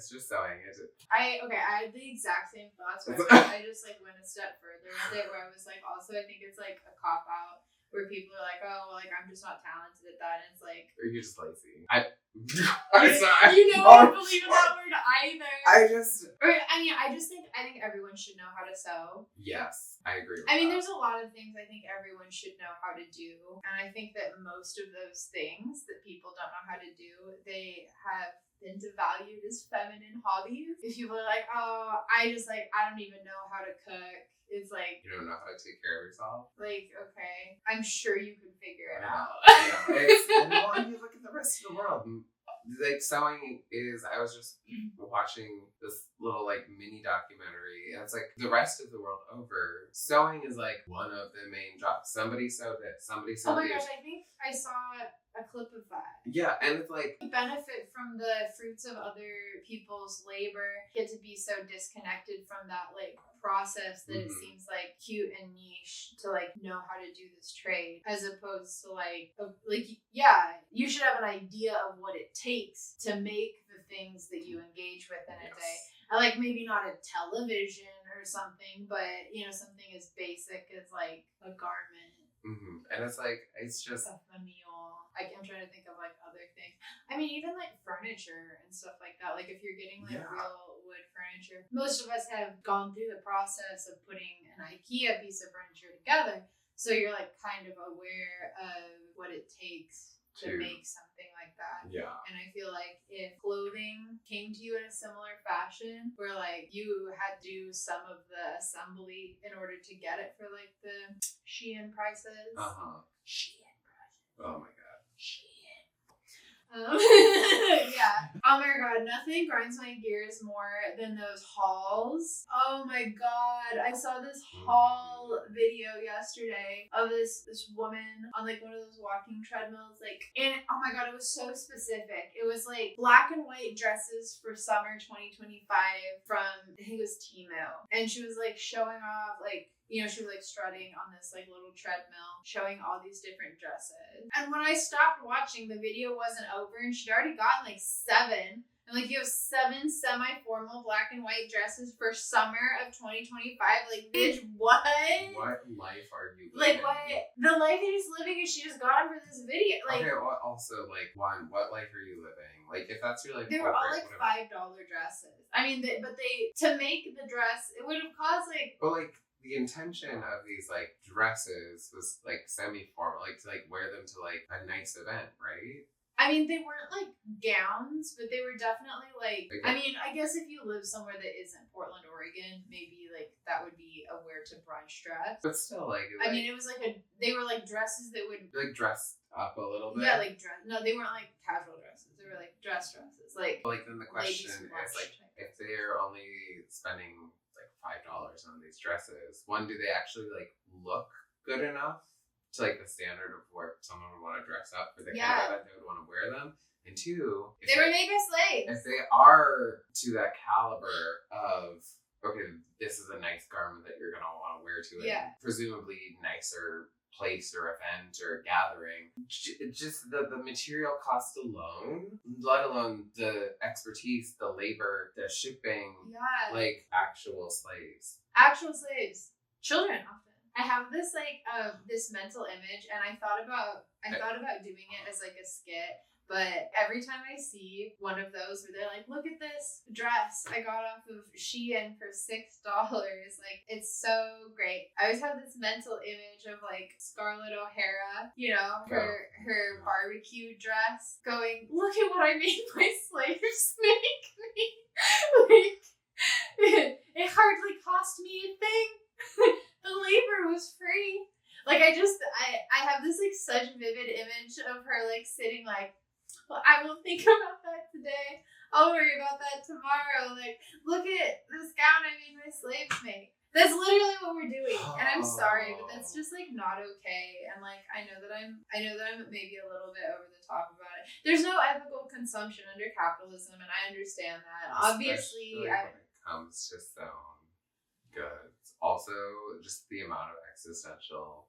just sewing. I had the exact same thoughts. Where I just like went a step further with it, where I was like, also I think it's like a cop out. Where people are like, oh, like I'm just not talented at that, and it's like, or you're just lazy. I'm sorry. You know, I don't believe in that word either. I think everyone should know how to sew. Yes, I agree. There's a lot of things I think everyone should know how to do, and I think that most of those things that people don't know how to do, they have been devalued as feminine hobbies. If people are like, oh, I don't even know how to cook. It's like, you don't know how to take care of yourself? Like, okay, I'm sure you can figure it out. And you look at the rest of the world. Like, sewing is, I was just watching this little, like, mini documentary, and it's like, the rest of the world over, sewing is, like, one of the main jobs. Somebody sewed this, somebody sewed Oh my gosh, I think I saw a clip of that. Yeah, and it's like, you benefit from the fruits of other people's labor, get to be so disconnected from that, like, process that it seems like cute and niche to like know how to do this trade, as opposed to like you should have an idea of what it takes to make the things that you engage with in a day. I like maybe not a television or something, but something as basic as like a garment. And it's like, it's just a meal. I'm trying to think of like other things. Even like furniture and stuff like that. Like if you're getting like real wood furniture, most of us have gone through the process of putting an IKEA piece of furniture together. So you're like kind of aware of what it takes to make something like that. Yeah. And I feel like if clothing came to you in a similar fashion, where like you had to do some of the assembly in order to get it for like the Shein prices. Shein prices. Oh my god. Yeah. Oh my god, nothing grinds my gears more than those hauls. Oh my god. I saw this haul video yesterday of this woman on like one of those walking treadmills. Like, and oh my god, it was so specific. It was like black and white dresses for summer 2025 from, I think it was Timo. And she was like showing off like, you know, she was like strutting on this like little treadmill, showing all these different dresses. And when I stopped watching, the video wasn't over and she'd already gotten like 7. And like, you have 7 semi-formal black and white dresses for summer of 2025. Like, bitch, what? What life are you living? Like, what? The life that she's living is she just got them for this video. Like, okay, well, also, like, one, what life are you living? Like, if that's your, like, they were all like $5 dresses. I mean, but they, to make the dress, it would have cost like... But like, the intention of these like dresses was like semi-formal, like to like wear them to like a nice event, right? I mean, they weren't like gowns, but they were definitely like, I mean, I guess if you live somewhere that isn't Portland, Oregon, maybe like that would be a wear to brunch dress. But still, like, I mean, it was like they were like dresses that would like dress up a little bit. Yeah, like dress. No, they weren't like casual dresses. They were like dress dresses. Like then the question is like, if they're only spending $5 on these dresses, one, do they actually like look good enough to like the standard of where someone would want to dress up for the kind of event they would want to wear them? And 2, they were made by slaves. If they are to that caliber of, okay, this is a nice garment that you're gonna want to wear to a presumably nicer place or event or gathering, just the material cost alone, let alone the expertise, the labor, the shipping, like actual slaves, children often. I have this like this mental image, and I thought about doing it as like a skit. But every time I see one of those where they're like, look at this dress I got off of Shein for $6, like, it's so great. I always have this mental image of like Scarlett O'Hara, you know, her barbecue dress, going, look at what I made my slaves make me. Like, it hardly cost me a thing. The labor was free. Like, I have this like such vivid image of her like sitting like, well, I won't think about that today. I'll worry about that tomorrow. Like, look at this gown I made my slaves make. That's literally what we're doing. And I'm sorry, but that's just like not okay. And like, I know that I'm maybe a little bit over the top about it. There's no ethical consumption under capitalism, and I understand that. Obviously, when it comes to some goods, also just the amount of existential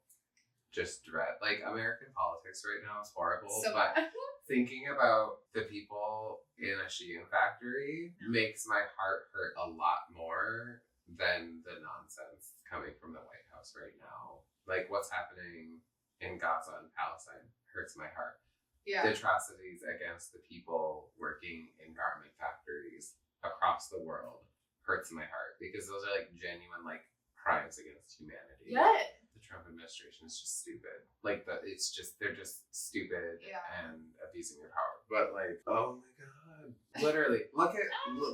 just dread. Like, American politics right now is horrible, but thinking about the people in a Shein factory makes my heart hurt a lot more than the nonsense coming from the White House right now. Like, what's happening in Gaza and Palestine hurts my heart. Yeah. The atrocities against the people working in garment factories across the world hurts my heart, because those are like genuine like crimes against humanity. Yeah. The Trump administration is just stupid. Like, they're just stupid and abusing their power. But like, oh my god, literally, look at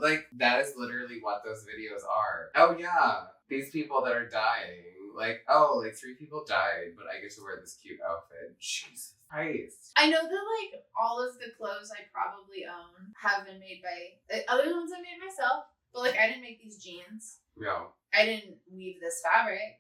like, that is literally what those videos are. Oh yeah, these people that are dying. Like, oh, like 3 people died, but I get to wear this cute outfit. Jesus Christ. I know that like all of the clothes I probably own have been made by other ones I made myself. But like, I didn't make these jeans. No. I didn't weave this fabric.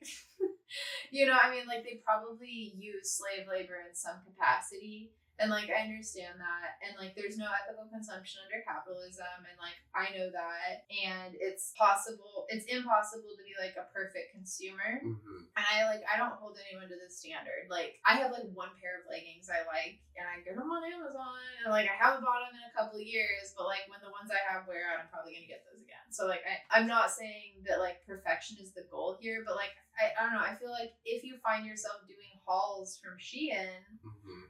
You know, I mean, like, they probably use slave labor in some capacity. And like, I understand that. And like, there's no ethical consumption under capitalism. And like, I know that. And it's impossible to be like a perfect consumer. Mm-hmm. And I don't hold anyone to this standard. Like, I have like 1 pair of leggings I like, and I get them on Amazon. And like, I haven't bought them in a couple of years, but like, when the ones I have wear out, I'm probably gonna get those again. So like, I'm not saying that like perfection is the goal here, but like, I don't know. I feel like if you find yourself doing hauls from Shein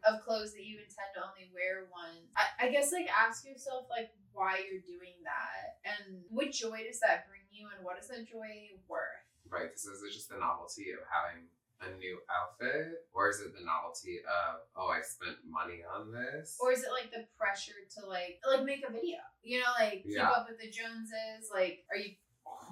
of clothes that you intend to only wear once, I guess like, ask yourself like why you're doing that, and what joy does that bring you, and what is that joy worth? Right. Because is it just the novelty of having a new outfit, or is it the novelty of, oh, I spent money on this, or is it like the pressure to like make a video? You know, like keep up with the Joneses. Like, are you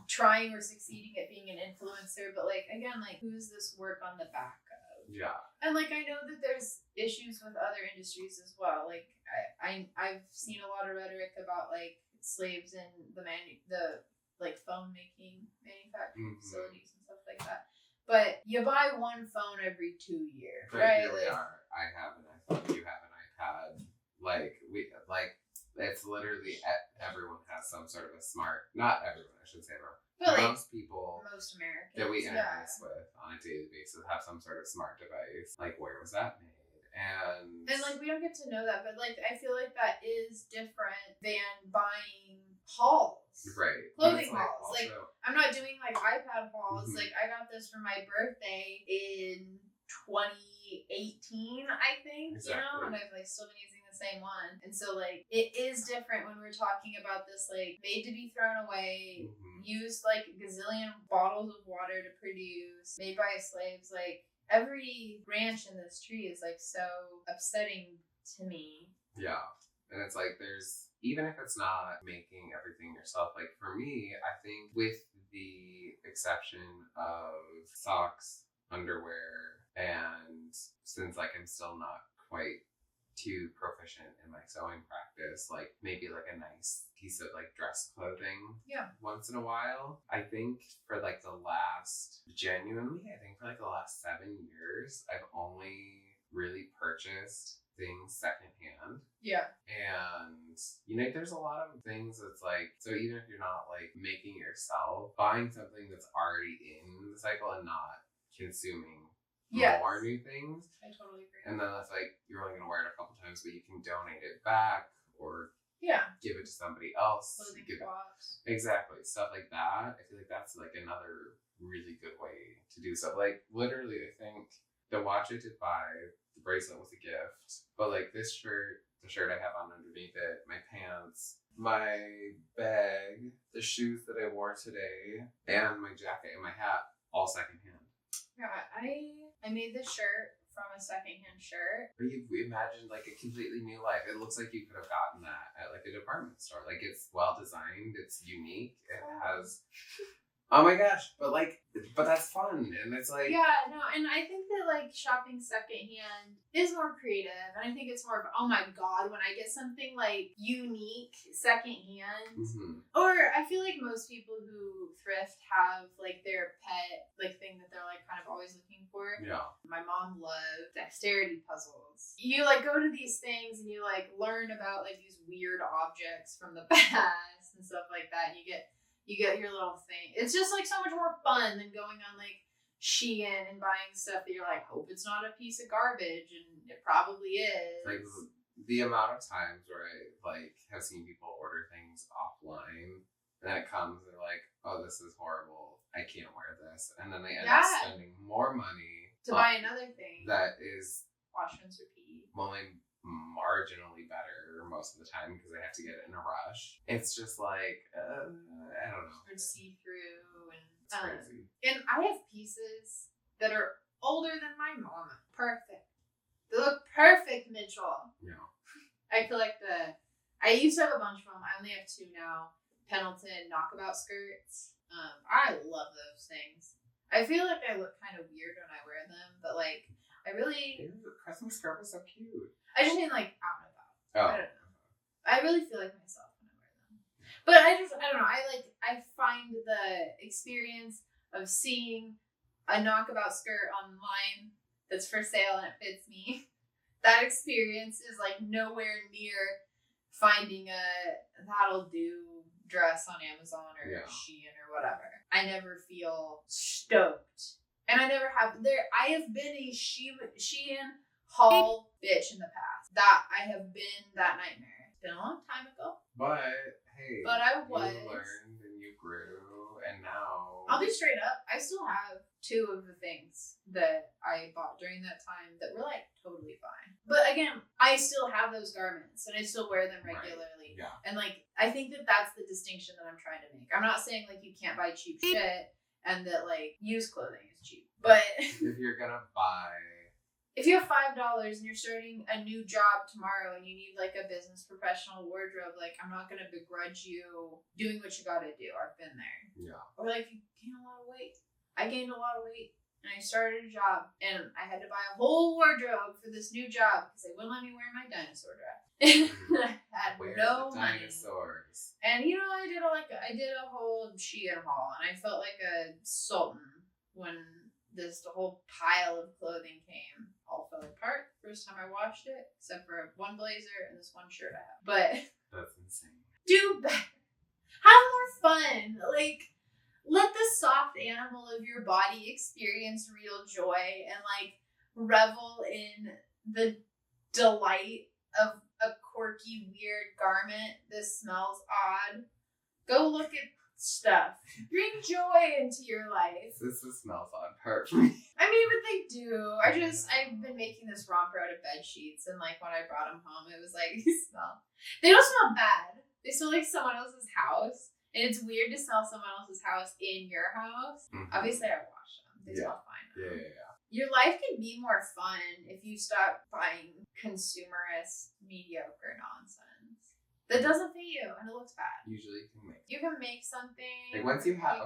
trying or succeeding at being an influencer? But like, again, like, who's this work on the back of? Yeah. And like, I know that there's issues with other industries as well. Like, I've seen a lot of rhetoric about like slaves in the like phone making manufacturing facilities and stuff like that. But you buy one phone every 2 years, right? Here we are. I have an iPhone. You have an iPad. It's literally everyone has some sort of a smart. Not everyone, I should say, but most people, most Americans that we interface with on a daily basis have some sort of smart device. Like, where was that made? And like, we don't get to know that, but like, I feel like that is different than buying hauls. Right. Clothing hauls. Also, like, I'm not doing like iPad hauls. Like, I got this for my birthday in 2018, I think, exactly. and I've like still been using the same one. And so like, it is different when we're talking about this like made to be thrown away, used like a gazillion bottles of water to produce, made by slaves. Like, every branch in this tree is like so upsetting to me. Yeah. And it's like, there's, even if it's not making everything yourself, like for me, I think with the exception of socks, underwear, and since like I'm still not quite too proficient in my sewing practice, like maybe like a nice piece of like dress clothing once in a while. I think for like the last 7 years, I've only really purchased things secondhand. Yeah. And there's a lot of things that's like, so even if you're not like making it yourself, buying something that's already in the cycle and not consuming more new things. I totally agree. And then that's like, you're only going to wear it a couple times, but you can donate it back or give it to somebody else. Clothing swaps. Exactly. Stuff like that. I feel like that's like another really good way to do so. Like, literally, I think the watch I did buy, the bracelet was a gift, but like this shirt, the shirt I have on underneath it, my pants, my bag, the shoes that I wore today, and my jacket and my hat, all secondhand. Yeah, I made this shirt from a secondhand shirt. But you imagined like a completely new life. It looks like you could have gotten that at like a department store. Like, it's well designed, it's unique, it has. Oh my gosh, but that's fun, and it's like... Yeah, no, and I think that, like, shopping secondhand is more creative, and I think it's more of, oh my god, when I get something, like, unique secondhand, or I feel like most people who thrift have, like, their pet, like, thing that they're, like, kind of always looking for. Yeah. My mom loved dexterity puzzles. You, like, go to these things, and you, like, learn about, like, these weird objects from the past and stuff like that, and you get your little thing. It's just like so much more fun than going on like Shein and buying stuff that you're like, hope it's not a piece of garbage, and it probably is. Like, the amount of times where I like have seen people order things offline, and then it comes and they're like, oh, this is horrible, I can't wear this, and then they end up spending more money to buy another thing that is wash, rinse, repeat. only marginally better most of the time because I have to get it in a rush. It's just like, I don't know. Or see through, and it's crazy. And I have pieces that are older than my mama. Perfect. They look perfect, Mitchell. Yeah. I feel like I used to have a bunch of them. I only have 2 now. Pendleton knockabout skirts. I love those things. I feel like I look kind of weird when I wear them, but like, I really... The Christmas skirt was so cute. I just mean like out and about. Oh. I don't know. I really feel like myself when I wear them. But I don't know. I find the experience of seeing a knockabout skirt online that's for sale and it fits me. That experience is like nowhere near finding a that'll do dress on Amazon or Shein or whatever. I never feel stoked. And I never have. I have been a Shein haul bitch in the past. That I have been that nightmare. It's been a long time ago. But hey. But I was. You learned and you grew, and now. I'll be straight up. I still have 2 of the things that I bought during that time that were like totally fine. But again, I still have those garments and I still wear them regularly. Right. Yeah. And like, I think that that's the distinction that I'm trying to make. I'm not saying like you can't buy cheap shit and that like used clothing is cheap. But if you're gonna buy. If you have $5 and you're starting a new job tomorrow and you need like a business professional wardrobe, like I'm not gonna begrudge you doing what you gotta do. I've been there. Yeah. Or like you gain a lot of weight. I gained a lot of weight and I started a job, and I had to buy a whole wardrobe for this new job because they wouldn't let me wear my dinosaur dress. I had Where no the money. dinosaurs? And you know, I did a whole Shein haul, and I felt like a sultan when the whole pile of clothing came. All fell apart first time I washed it, except for one blazer and this one shirt I have. But That's insane. do better. Have more fun. Like, let the soft animal of your body experience real joy and like revel in the delight of a quirky, weird garment that smells odd. Go look at stuff. Bring joy into your life. This smells odd part for me. I mean, but they do. I've been making this romper out of bed sheets, and like when I brought them home, it was like, they don't smell bad. They smell like someone else's house. And it's weird to smell someone else's house in your house. Mm-hmm. Obviously, I wash them. They smell fine. Yeah. Your life can be more fun if you stop buying consumerist, mediocre nonsense that doesn't fit you and it looks bad. Usually you can make something. Like once you have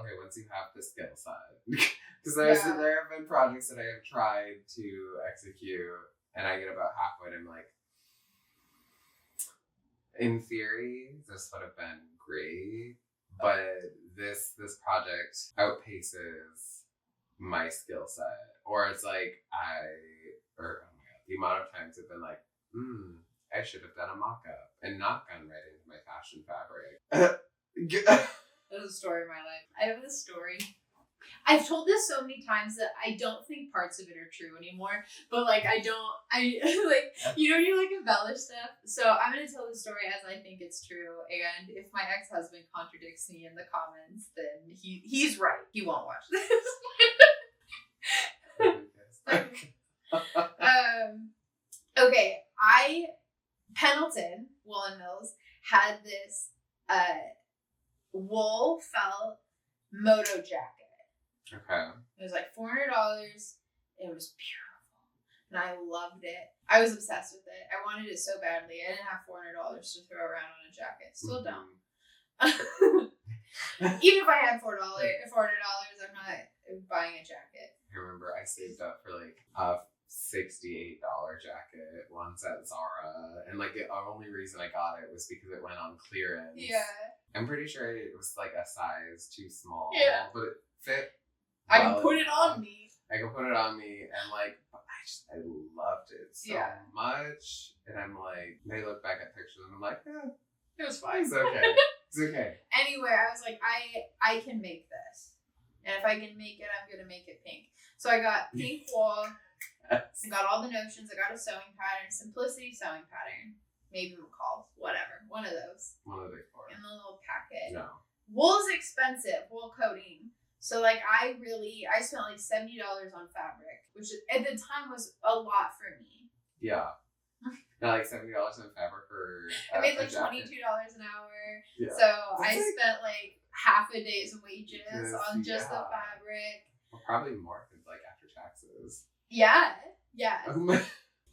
the skill side, because there have been projects that I have tried to execute, and I get about halfway, and I'm like, in theory, this would have been great. But this project outpaces my skill set. Or it's like the amount of times I've been like, I should have done a mock-up and not gone right into my fashion fabric. That's a story of my life. I have this story. I've told this so many times that I don't think parts of it are true anymore. But like I like, you know, you like embellish stuff. So I'm gonna tell the story as I think it's true. And if my ex-husband contradicts me in the comments, then he's right. He won't watch this. Okay, Pendleton Woolen Mills had this wool felt moto jacket. Okay. It was like $400. It was beautiful. And I loved it. I was obsessed with it. I wanted it so badly. I didn't have $400 to throw around on a jacket. Still don't. Even if I had $400, I'm not buying a jacket. I remember I saved up for like a $68 jacket once at Zara. And like the only reason I got it was because it went on clearance. Yeah. I'm pretty sure it was like a size too small. Yeah. But it fit. I can put it on me. And like, I loved it so much. And I'm like, I look back at pictures and I'm like, it was fine. It's okay. It's okay. Anyway, I was like, I can make this. And if I can make it, I'm going to make it pink. So I got pink wool. I got all the notions. I got a sewing pattern, Simplicity sewing pattern. Maybe McCall's, whatever. One of those. One of the big four. In the little packet. No. Wool's expensive, wool coating. So like I spent like $70 on fabric, which at the time was a lot for me. Yeah. Not like $70 on fabric for I made like $22 an hour. Yeah. So I spent like half a day's wages on just the fabric. Well, probably more because like after taxes. Yeah.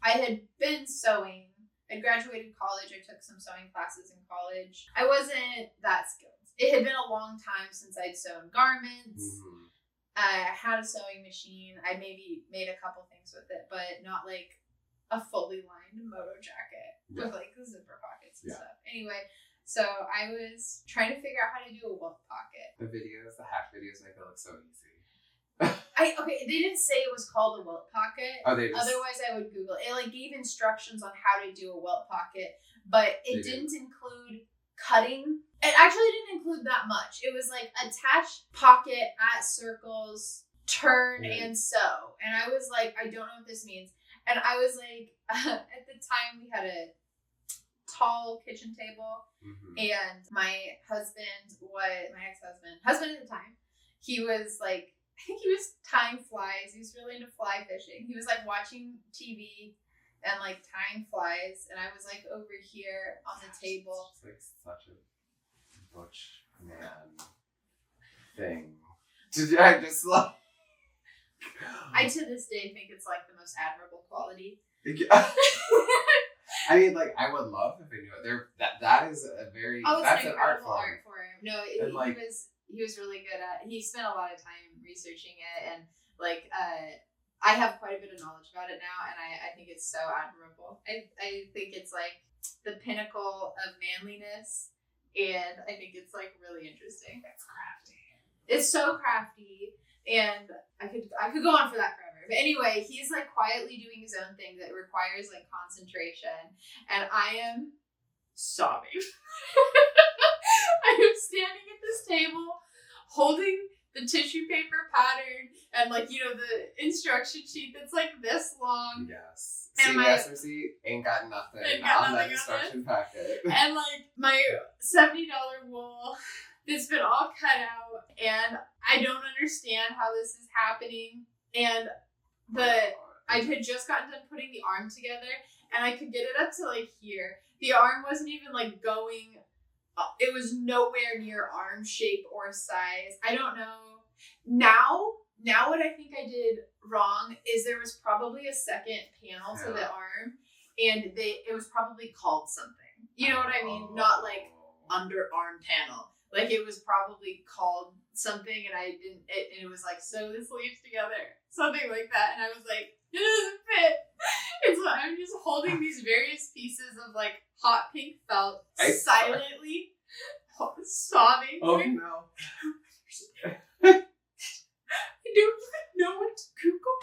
I had been sewing. I graduated college. I took some sewing classes in college. I wasn't that skilled. It had been a long time since I'd sewn garments. Mm-hmm. I had a sewing machine. I maybe made a couple things with it, but not like a fully lined moto jacket with like the zipper pockets and stuff. Anyway, so I was trying to figure out how to do a welt pocket. The hack videos make it look so easy. They didn't say it was called a welt pocket. Oh, they just... Otherwise, I would Google it. It like gave instructions on how to do a welt pocket, but it didn't include cutting. It actually didn't include that much. It was like attach pocket at circles, turn and sew. And I was like, I don't know what this means. And I was like, at the time we had a tall kitchen table, and my ex-husband at the time, he was like, I think he was tying flies. He was really into fly fishing. He was like watching TV and like tying flies, and I was like over here on the table. It's like such a butch man thing. I just love. I to this day think it's like the most admirable quality. I mean, like, I would love if I knew it. That is a very that's an art form. No, he was really good at. He spent a lot of time researching it, and Like, I have quite a bit of knowledge about it now, and I think it's so admirable. I think it's like the pinnacle of manliness, and I think it's like really interesting. It's crafty. It's so crafty, and I could go on for that forever. But anyway, he's like quietly doing his own thing that requires like concentration, and I am sobbing. I am standing at this table holding the tissue paper pattern and like, you know, the instruction sheet that's like this long. Yes. And CVS receipt ain't got nothing on that instruction packet. And like my $70 wool that's been all cut out, and I don't understand how this is happening. And I had just gotten done putting the arm together, and I could get it up to like here. The arm wasn't even like going. It was nowhere near arm shape or size. I don't know. Now what I think I did wrong is there was probably a second panel to the arm, and it was probably called something. You know what I mean? Not like underarm panel. Like it was probably called something, and I didn't. And it was like, sew the sleeves together, something like that. And I was like, it doesn't fit. And so I'm just holding these various pieces of like hot pink felt, silently sobbing. Oh no! I don't even know what to Google.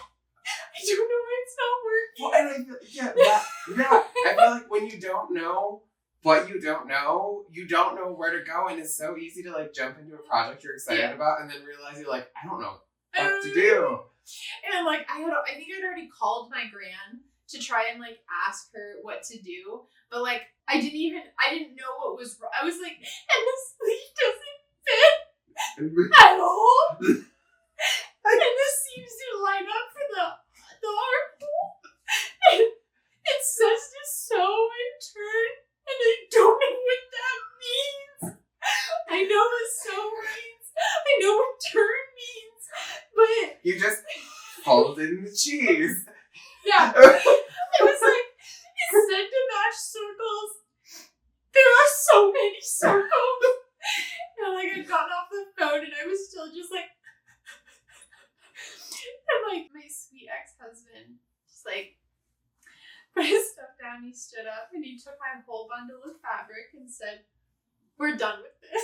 I don't know why it's not working. Well, and I feel, I feel like when you don't know what you don't know where to go, and it's so easy to like jump into a project you're excited about, and then realize you're like, I don't know what to do. And like I think I'd already called my gran to try and like ask her what to do, but like I didn't know what was wrong. I was like, and the sleeve doesn't fit at all. And the seams do line up for the armhole. And it says to sew and turn, and I don't know what that means. I know what sew means. I know what turn means, but you just fold in the cheese. Yeah. It was like, it's said to match circles. There are so many circles. And like I'd gotten off the phone and I was still just like, and like my sweet ex-husband just like put his stuff down, he stood up and he took my whole bundle of fabric and said, we're done with this.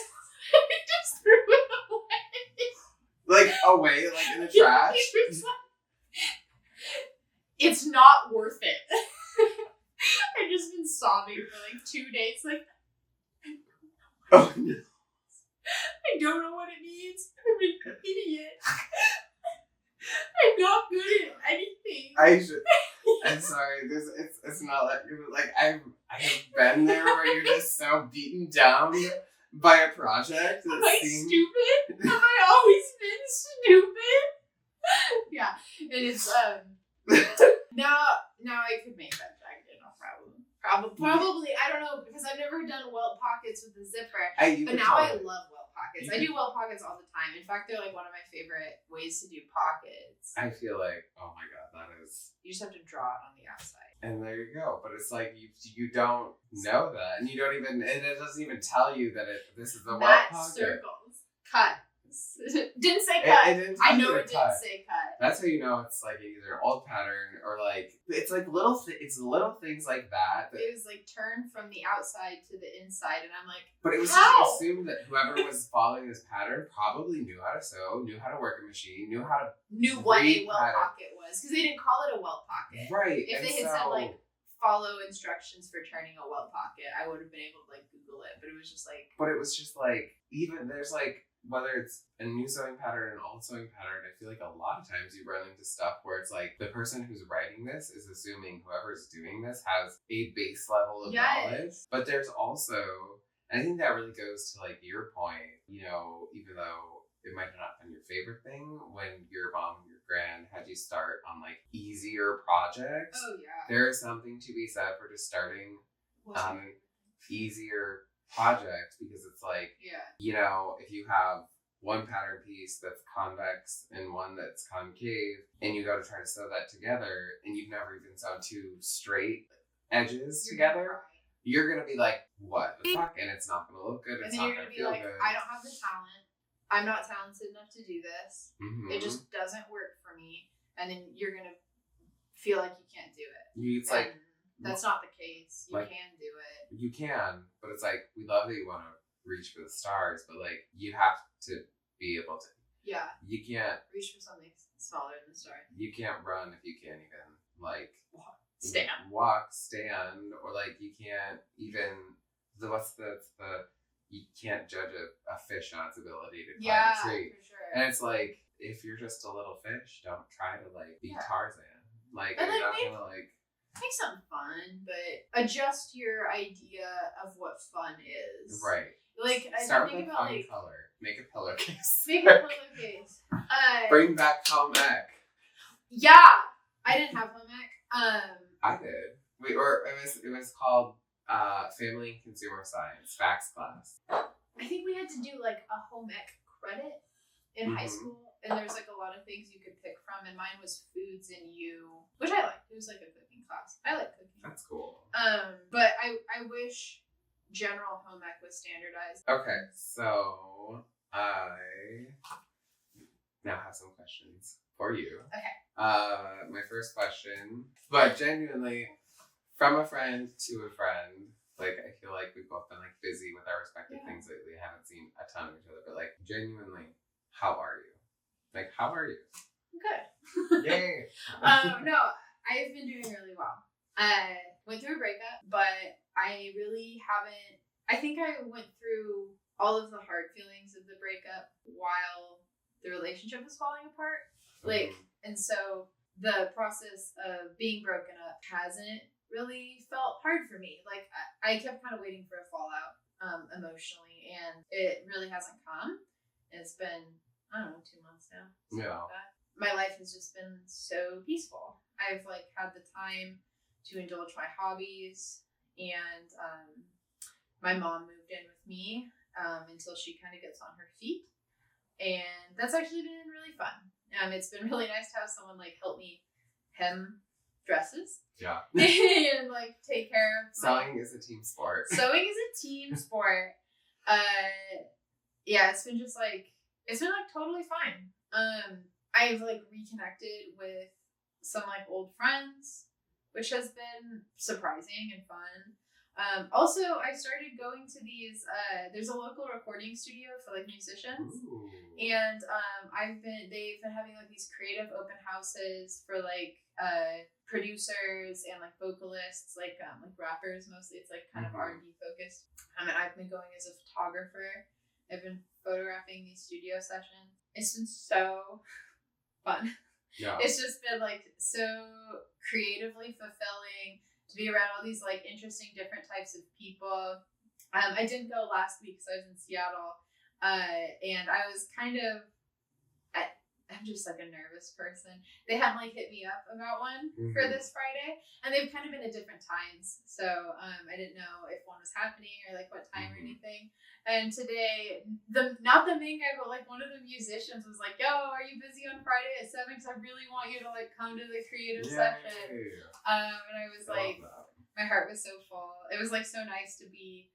And he just threw it away. Like in the trash? He was like, it's not worth it. I've just been sobbing for like 2 days, like, oh no. I don't know what it means. I'm an idiot. I'm not good at anything. I'm sorry. It's not like I have been there where you're just so beaten down by a project. Am I stupid? Have I always been stupid? Yeah, and it's now I could make that jacket, no problem. Probably, I don't know, because I've never done welt pockets with a zipper. But now I love welt pockets. I do welt pockets all the time. In fact, they're like one of my favorite ways to do pockets. I feel like, oh my god, that is. You just have to draw it on the outside. And there you go. But it's like you don't know that, and you don't even, and it doesn't even tell you that this is the welt pocket. Circles, cut. Didn't say cut. I know it didn't say cut. That's how you know it's like either an old pattern or like it's like little things like that. It was like turned from the outside to the inside, and I'm like, but it was just assumed that whoever was following this pattern probably knew how to sew, knew how to work a machine, knew what a welt pocket was, because they didn't call it a welt pocket. Right. If they had said like follow instructions for turning a welt pocket, I would have been able to like Google it. But it was just like. But it was just like even there's like. Whether it's a new sewing pattern or an old sewing pattern, I feel like a lot of times you run into stuff where it's like the person who's writing this is assuming whoever's doing this has a base level of knowledge. But there's also, I think that really goes to like your point, you know, even though it might not have been your favorite thing when your mom and your gran had you start on like easier projects. Oh yeah. There is something to be said for just starting on easier project, because it's like, you know, if you have one pattern piece that's convex and one that's concave, and you go to try to sew that together, and you've never even sewn two straight edges together, you're gonna be like, what the fuck? And it's not gonna look good. It's not gonna feel good. I don't have the talent. I'm not talented enough to do this. Mm-hmm. It just doesn't work for me. and then you're gonna feel like you can't do it. It's like that's not the case. You like, can do it. You can, but it's like we love that you want to reach for the stars, but like you have to be able to. Yeah. You can't reach for something smaller than the star. You can't run if you can't even like stand, or like you can't even you can't judge a fish on its ability to climb a tree. For sure. And it's like, if you're just a little fish, don't try to like be Tarzan. Like, but, you're not gonna like make something fun, but adjust your idea of what fun is. Right. Like, start think with a about fun color. Make a pillowcase. Make a pillowcase. Bring back home ec. Yeah, I didn't have home ec. I did. It was called Family and Consumer Science Facts class. I think we had to do like a home ec credit in high school, and there's like a lot of things you could pick from, and mine was foods and you, which I liked. It was like a cooking class. I like cooking. That's cool. But I wish general home ec was standardized. Okay, so I now have some questions for you. Okay. My first question, but genuinely, from a friend to a friend, like, I feel like we've both been like busy with our respective things lately. I haven't seen a ton of each other, but like, genuinely, how are you? Like, how are you? Good. Yay. No, I've been doing really well. I went through a breakup, but I really haven't. I think I went through all of the hard feelings of the breakup while the relationship was falling apart. Like, and so the process of being broken up hasn't really felt hard for me. Like, I kept kind of waiting for a fallout emotionally, and it really hasn't come. It's been, I don't know, 2 months now. Yeah. Like that. My life has just been so peaceful. I've like had the time to indulge my hobbies, and my mom moved in with me until she kind of gets on her feet, and that's actually been really fun. It's been really nice to have someone like help me hem dresses. Yeah. And like take care of Sewing is a team sport. Sewing is a team sport. Yeah, it's been like totally fine. I've like reconnected with some like old friends, which has been surprising and fun. Also, I started going to these, there's a local recording studio for like musicians. Ooh. And they've been having like these creative open houses for like producers and like vocalists, like rappers mostly. It's like kind of R&B focused. And I've been going as a photographer. I've been photographing these studio sessions. It's been so fun. Yeah. It's just been like so creatively fulfilling to be around all these like interesting different types of people. I didn't go last week because I was in Seattle, and I was kind of, I'm just like a nervous person. They hadn't like hit me up about one for this Friday, and they've kind of been at different times, so I didn't know if one was happening or like what time or anything. And today, not the main guy, but like one of the musicians was like, "Yo, are you busy on Friday at 7? Because I really want you to like come to the creative session." And I was like, my heart was so full. It was like so nice to be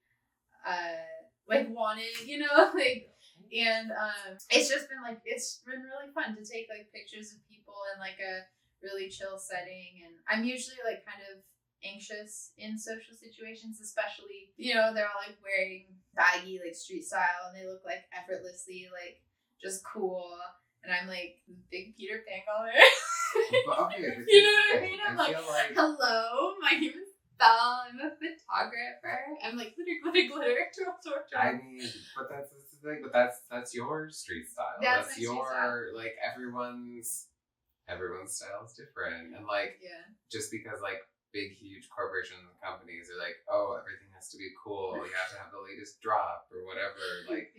like wanted, you know, like, and it's been really fun to take like pictures of people in like a really chill setting. And I'm usually like kind of anxious in social situations, especially, you know, they're all like wearing baggy like street style, and they look like effortlessly like just cool, and I'm like big Peter Pan color. Okay, you know what I mean? I'm like, hello, my name is Belle, I'm a photographer. I'm like glitter, glitter, glitter. I mean, but that's the thing. But that's your street style. That's your like everyone's style is different, and like just because like big huge corporations and companies are like, oh, everything has to be cool. You have to have the latest drop or whatever. Like,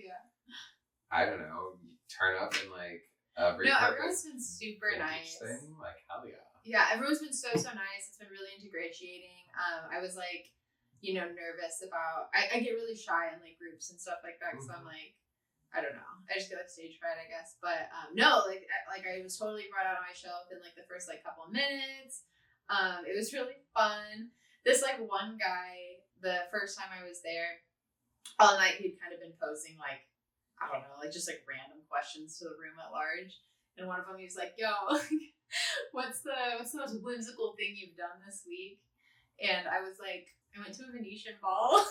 I don't know. You turn up in like a repurposed everyone's been super nice. Thing. Like, hell yeah. Yeah, everyone's been so nice. It's been really ingratiating. I was like, you know, nervous about. I get really shy in like groups and stuff like that because I'm like, I don't know. I just get like stage fright, I guess. But no, like I was totally brought out of my shell within like the first like couple of minutes. It was really fun. This like one guy, the first time I was there, all night he'd kind of been posing like, I don't know, like just like random questions to the room at large. And one of them he was like, "Yo, what's the most whimsical thing you've done this week? And I was like, I went to a Venetian ball.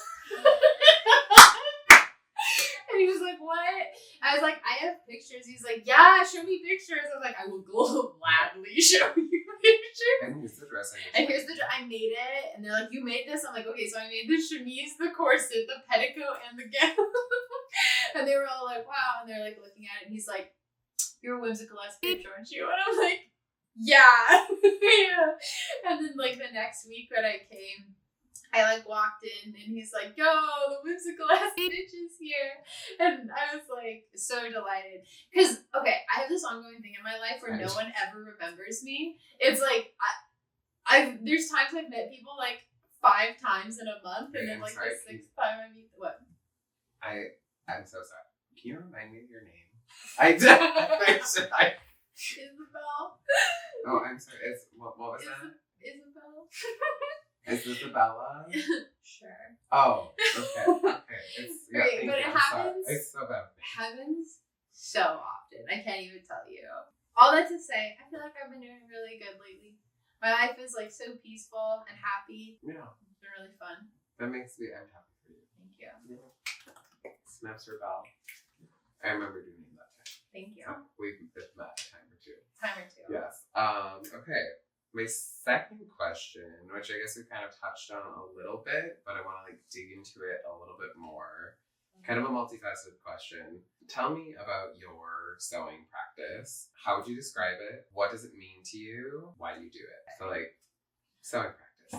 And he was like, what? I was like, I have pictures. He's like, yeah, show me pictures. I was like, I will gladly show you pictures. And here's the dress. And here's the dress. I made it. And they're like, you made this? I'm like, okay, so I made the chemise, the corset, the petticoat, and the gown. And they were all like, wow. And they're like looking at it. And he's like, you're a whimsical ass bitch, aren't you? And I'm like, yeah. Yeah. And then like the next week when I came, I like walked in and he's like, yo, the whimsical ass bitch is here. And I was like so delighted. Because, okay, I have this ongoing thing in my life where no one ever remembers me. It's like, there's times I've met people like 5 times in a month, and then like the 6th time I meet, what? I'm so sorry. Can you remind me of your name? I did. Isabel. Oh, I'm sorry. What was that? Isabel. Is this Isabella? Sure. Oh, okay. It's, yeah, right, but it happens. It's so bad. Happens so often. I can't even tell you. All that to say, I feel like I've been doing really good lately. My life is like so peaceful and happy. Yeah. It's been really fun. That makes me. I'm happy for you. Thank you. Yeah. Snaps her bell. I remember doing that time. Thank you. We've met a time or two. Yes. Okay. My second question, which I guess we kind of touched on a little bit, but I want to like dig into it a little bit more. Kind of a multifaceted question. Tell me about your sewing practice. How would you describe it? What does it mean to you? Why do you do it? So like, sewing practice.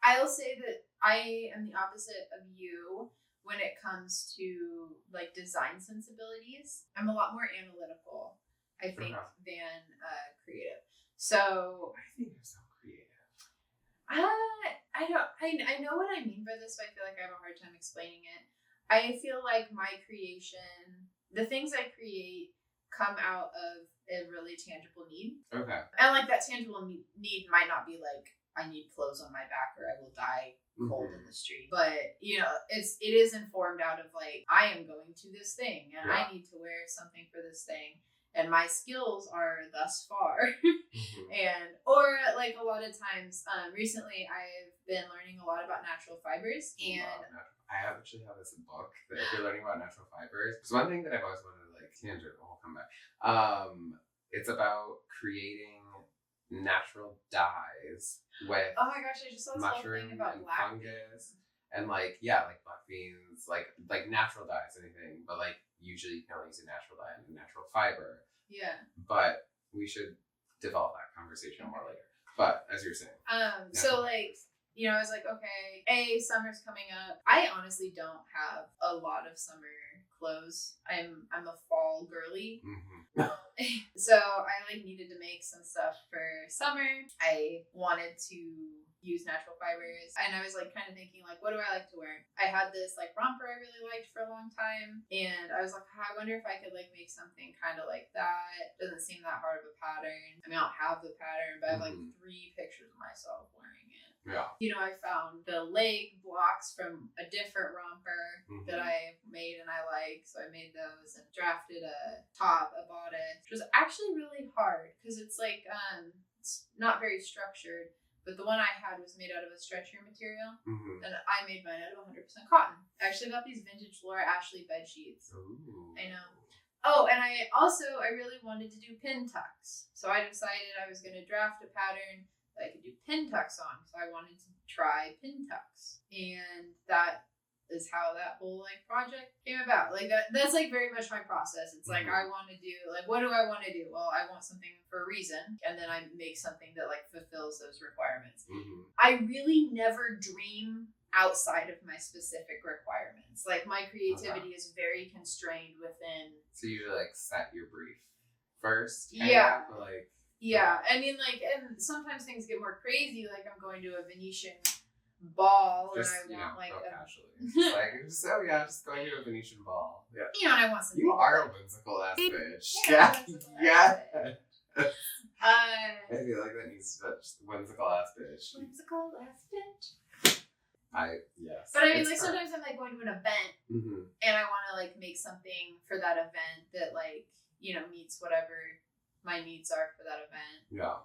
I will say that I am the opposite of you when it comes to like design sensibilities. I'm a lot more analytical, I think, than creative. So I think you're so creative. I know what I mean by this, but I feel like I have a hard time explaining it. I feel like my creation, the things I create, come out of a really tangible need. Okay. And like that tangible need might not be like, I need clothes on my back or I will die cold in the street. But you know, it is informed out of like, I am going to this thing and I need to wear something for this thing. And my skills are thus far. Or like a lot of times, recently I've been learning a lot about natural fibers. And I actually have this book that if you're learning about natural fibers, because one thing that I've always wanted to like tangent, we'll come back. It's about creating natural dyes with oh my gosh, I just saw this whole thing about black fungus and like black beans, like natural dyes, anything, but like usually you can only use a natural dye and a natural fiber. Yeah. But we should develop that conversation more later. But as you're saying. So like, you know, I was like, okay, summer's coming up. I honestly don't have a lot of summer clothes. I'm a fall girly. So I like needed to make some stuff for summer. I wanted to use natural fibers, and I was like kind of thinking like, what do I like to wear? I had this like romper I really liked for a long time, and I was like, I wonder if I could like make something kind of like that. Doesn't seem that hard of a pattern. I mean, I don't have the pattern, but I have like 3 pictures of myself wearing it. Yeah. You know, I found the leg blocks from a different romper that I made and I like, so I made those and drafted a top, a bodice, which was actually really hard because it's like it's not very structured. But the one I had was made out of a stretchier material, and I made mine out of 100% cotton. I actually got these vintage Laura Ashley bed sheets. Ooh. I know. Oh, and I really wanted to do pin tucks. So I decided I was going to draft a pattern that I could do pin tucks on. So I wanted to try pin tucks. And that is how that whole like project came about. Like that's like very much my process. It's like I want to do like, what do I want to do? Well, I want something for a reason, and then I make something that like fulfills those requirements. I really never dream outside of my specific requirements. Like my creativity is very constrained within. So you like set your brief first. Yeah. Like yeah. I mean like, and sometimes things get more crazy. Like I'm going to a Venetian ball just, and I want like casually. Just going to a Venetian ball. Yeah. You know, and I want something. You are a whimsical ass bitch. Yeah. I feel like that needs such whimsical ass bitch. Whimsical ass bitch. Yes. But I mean, like sometimes I'm like going to an event and I want to like make something for that event that like, you know, meets whatever my needs are for that event. Yeah.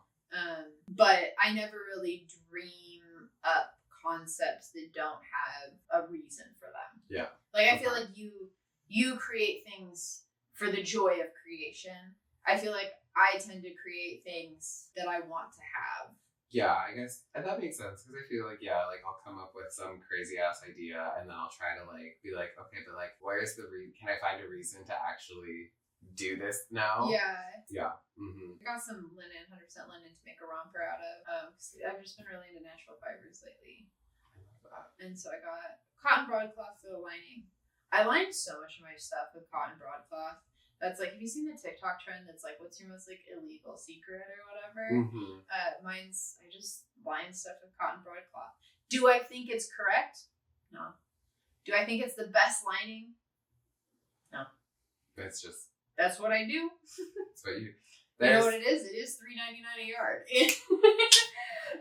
But I never really dream up concepts that don't have a reason for them. Yeah. Like, I feel like you create things for the joy of creation. I feel like I tend to create things that I want to have. Yeah, I guess, and that makes sense, because I feel like, yeah, like, I'll come up with some crazy-ass idea, and then I'll try to, like, be like, okay, but, like, where's the can I find a reason to actually do this now? Yeah. Yeah. Mm-hmm. I got some linen, 100% linen to make a romper out of. I've just been really into natural fibers lately. I love that. And so I got cotton broadcloth for the lining. I lined so much of my stuff with cotton broadcloth. That's like, have you seen the TikTok trend that's like, what's your most like illegal secret or whatever? Mm-hmm. Mine's, I just line stuff with cotton broadcloth. Do I think it's correct? No. Do I think it's the best lining? No. It's just. That's what I do. That's what you. You know what it is? It is $3.99 a yard.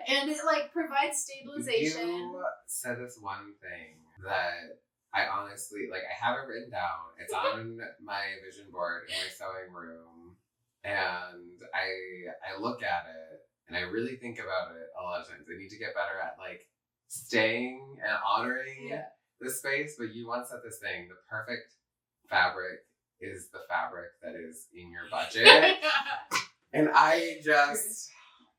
And it like provides stabilization. You said this one thing that I honestly, like, I have it written down. It's on my vision board in my sewing room. And I look at it and I really think about it a lot of times. I need to get better at, like, staying and honoring the space. But you once said this thing, the perfect fabric is the fabric that is in your budget. And I just...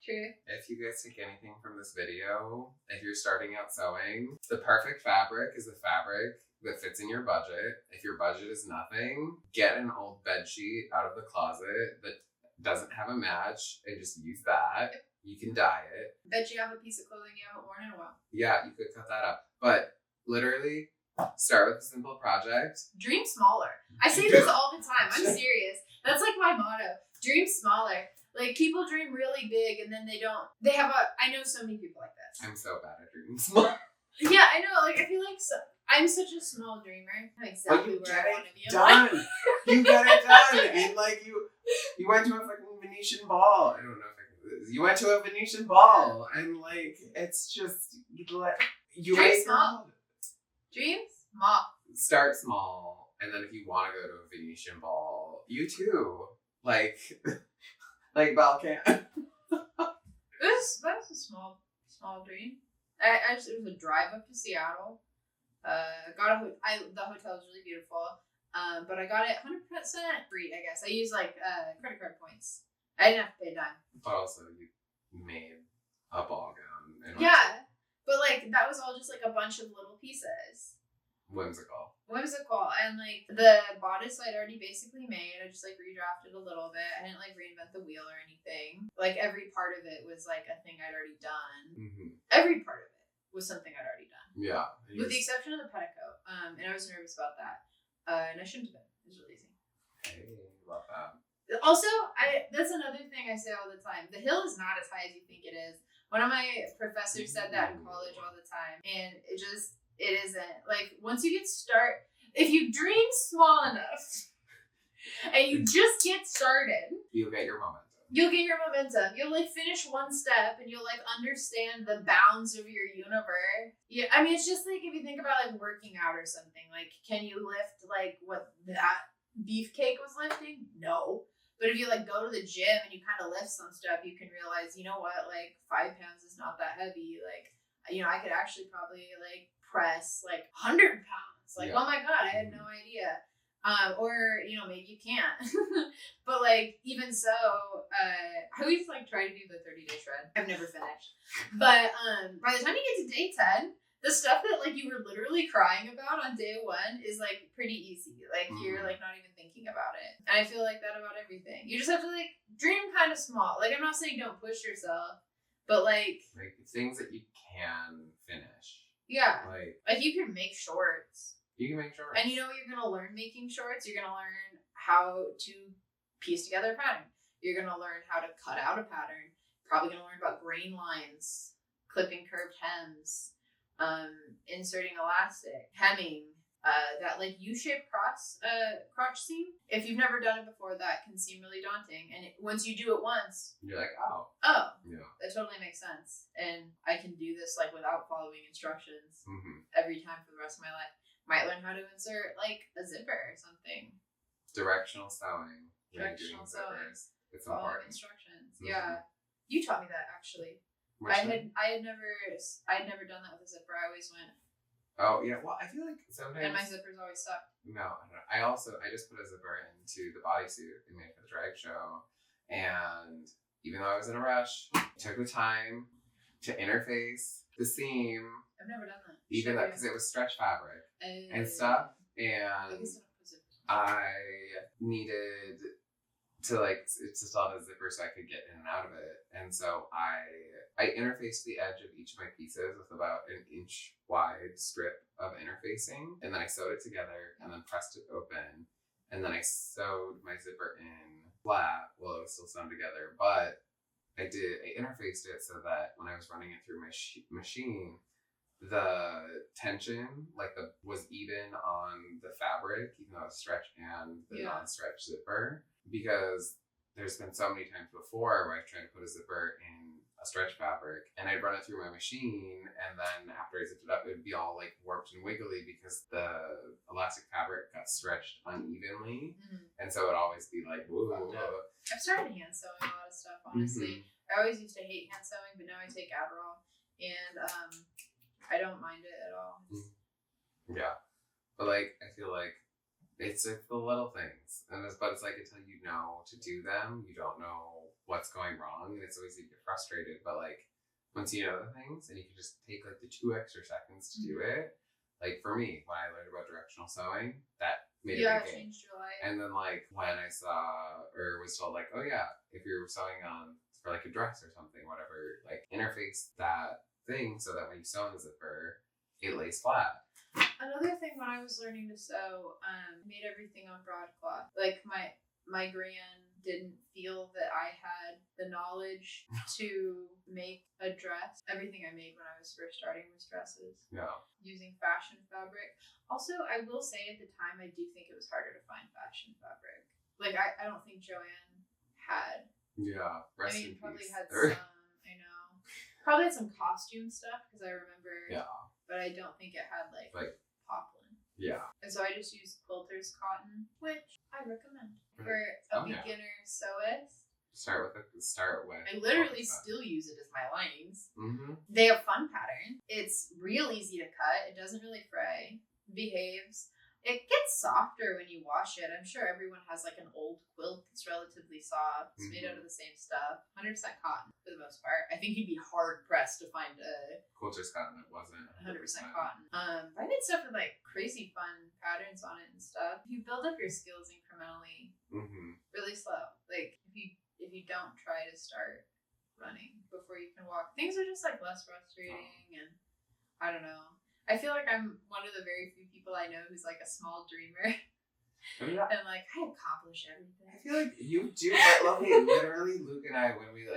True. If you guys take anything from this video, if you're starting out sewing, the perfect fabric is the fabric that fits in your budget. If your budget is nothing, get an old bed sheet out of the closet that doesn't have a match and just use that. You can dye it. Bet you have a piece of clothing you haven't worn in a while. Yeah, you could cut that up. But literally, start with a simple project. Dream smaller. I say this all the time. I'm serious. That's like my motto. Dream smaller. Like, people dream really big and then I know so many people like this. I'm so bad at dreaming small. Yeah, I know. Like, I feel like I'm such a small dreamer. I'm exactly where I want to be. Done. You get it done. And, like, you went to a fucking Venetian ball. I don't know if I can. You went to a Venetian ball. And, like, it's just, you Dream make small. Dream small. Start small. And then if you want to go to a Venetian ball, you too. Like Balkan. That was a small dream. It was a drive up to Seattle. The hotel was really beautiful. But I got it 100% free, I guess. I used like credit card points. I didn't have to pay a dime. But also you made a ball gown. Yeah. But like that was all just like a bunch of little pieces. Whimsical. And like the bodice I'd already basically made. I just like redrafted a little bit. I didn't like reinvent the wheel or anything. Like every part of it was like a thing I'd already done. Mm-hmm. Every part of it was something I'd already done. Yeah. With the exception of the petticoat. And I was nervous about that. And I shouldn't have been. It was really easy. Hey, love that. Also, that's another thing I say all the time. The hill is not as high as you think it is. One of my professors said that in college all the time. And it isn't. Like, once you if you dream small enough and you just get started, you'll get your momentum. You'll like finish one step and you'll like understand the bounds of your universe. Yeah, I mean, it's just like if you think about like working out or something, like, can you lift like what that beefcake was lifting? No. But if you like go to the gym and you kind of lift some stuff, you can realize, you know what, like 5 pounds is not that heavy. Like, you know, I could actually probably like press like 100 pounds. Like, oh my God, I had no idea. Or, you know, maybe you can't. But like, even so, I always like try to do the 30-day shred. I've never finished. But by the time you get to day 10, the stuff that like you were literally crying about on day 1 is like pretty easy. Like you're like not even thinking about it. And I feel like that about everything. You just have to like dream kind of small. Like, I'm not saying don't push yourself, but like things that you can finish. Yeah. Like you can make shorts. You can make shorts. And you know what you're going to learn making shorts? You're going to learn how to piece together a pattern. You're going to learn how to cut out a pattern. Probably going to learn about grain lines, clipping curved hems, inserting elastic, hemming, that like U-shaped crotch seam. If you've never done it before, that can seem really daunting. And once you do it once, you're like, oh, yeah, that totally makes sense. And I can do this like without following instructions every time for the rest of my life. Might learn how to insert like a zipper or something. Directional sewing. Directional sewing. It's following important. instructions. Mhm. Yeah, you taught me that actually. Which I one? had never done that with a zipper. I always went, Oh yeah. Well, I feel like sometimes. and my zippers always sucked. No, I don't know. I just put a zipper into the bodysuit they made for the drag show, and even though I was in a rush, I took the time to interface the seam, I've never done that. even though because it was stretch fabric and stuff, I and guess I don't put zippers. I needed to like it's just on a zipper so I could get in and out of it, and so I interfaced the edge of each of my pieces with about an inch wide strip of interfacing, and then I sewed it together and then pressed it open, and then I sewed my zipper in flat while it was still sewn together. But I interfaced it so that when I was running it through my machine, the tension was even on the fabric, even though it was stretch and the non-stretch zipper, because there's been so many times before where I've tried to put a zipper in a stretch fabric and I'd run it through my machine, and then after I zipped it up, it would be all like warped and wiggly because the elastic fabric got stretched unevenly, and so it'd always be like, whoa. I've started hand sewing a lot of stuff, honestly. I always used to hate hand sewing, but now I take Adderall, and I don't mind it at all. Yeah, but like I feel like it's like the little things, but it's like until you know to do them, you don't know what's going wrong, and it's always you get frustrated. But like once you know the things, and you can just take like the 2 extra seconds to do it. Like for me, when I learned about directional sewing, that made a big changed your life. And then like when I saw or was told like, oh yeah, if you're sewing on for like a dress or something, whatever, like interface that thing so that when you sew in the zipper, it lays flat. Another thing when I was learning to sew, made everything on broadcloth. Like my gran didn't feel that I had the knowledge to make a dress. Everything I made when I was first starting was dresses. Yeah. Using fashion fabric. Also, I will say at the time, I do think it was harder to find fashion fabric. Like, I don't think Joanne had. Yeah. Rest in peace. Probably had some, I know. Probably had some costume stuff, because I remember. Yeah. But I don't think it had, like poplin. Yeah. And so I just used quilter's cotton, which I recommend for a beginner sewist. Start with. I literally still use it as my linings. Mm-hmm. They have fun pattern. It's real easy to cut. It doesn't really fray. Behaves. It gets softer when you wash it. I'm sure everyone has like an old quilt that's relatively soft. It's made out of the same stuff. 100% cotton for the most part. I think you'd be hard pressed to find a quilter's cotton that wasn't 100% cotton. I made stuff with like crazy fun patterns on it and stuff. You build up your skills incrementally, really slow. Like if you don't try to start running before you can walk, things are just like less frustrating, and I don't know. I feel like I'm one of the very few people I know who's like a small dreamer. And like, I accomplish everything. I feel like you do, but literally Luke and I, when we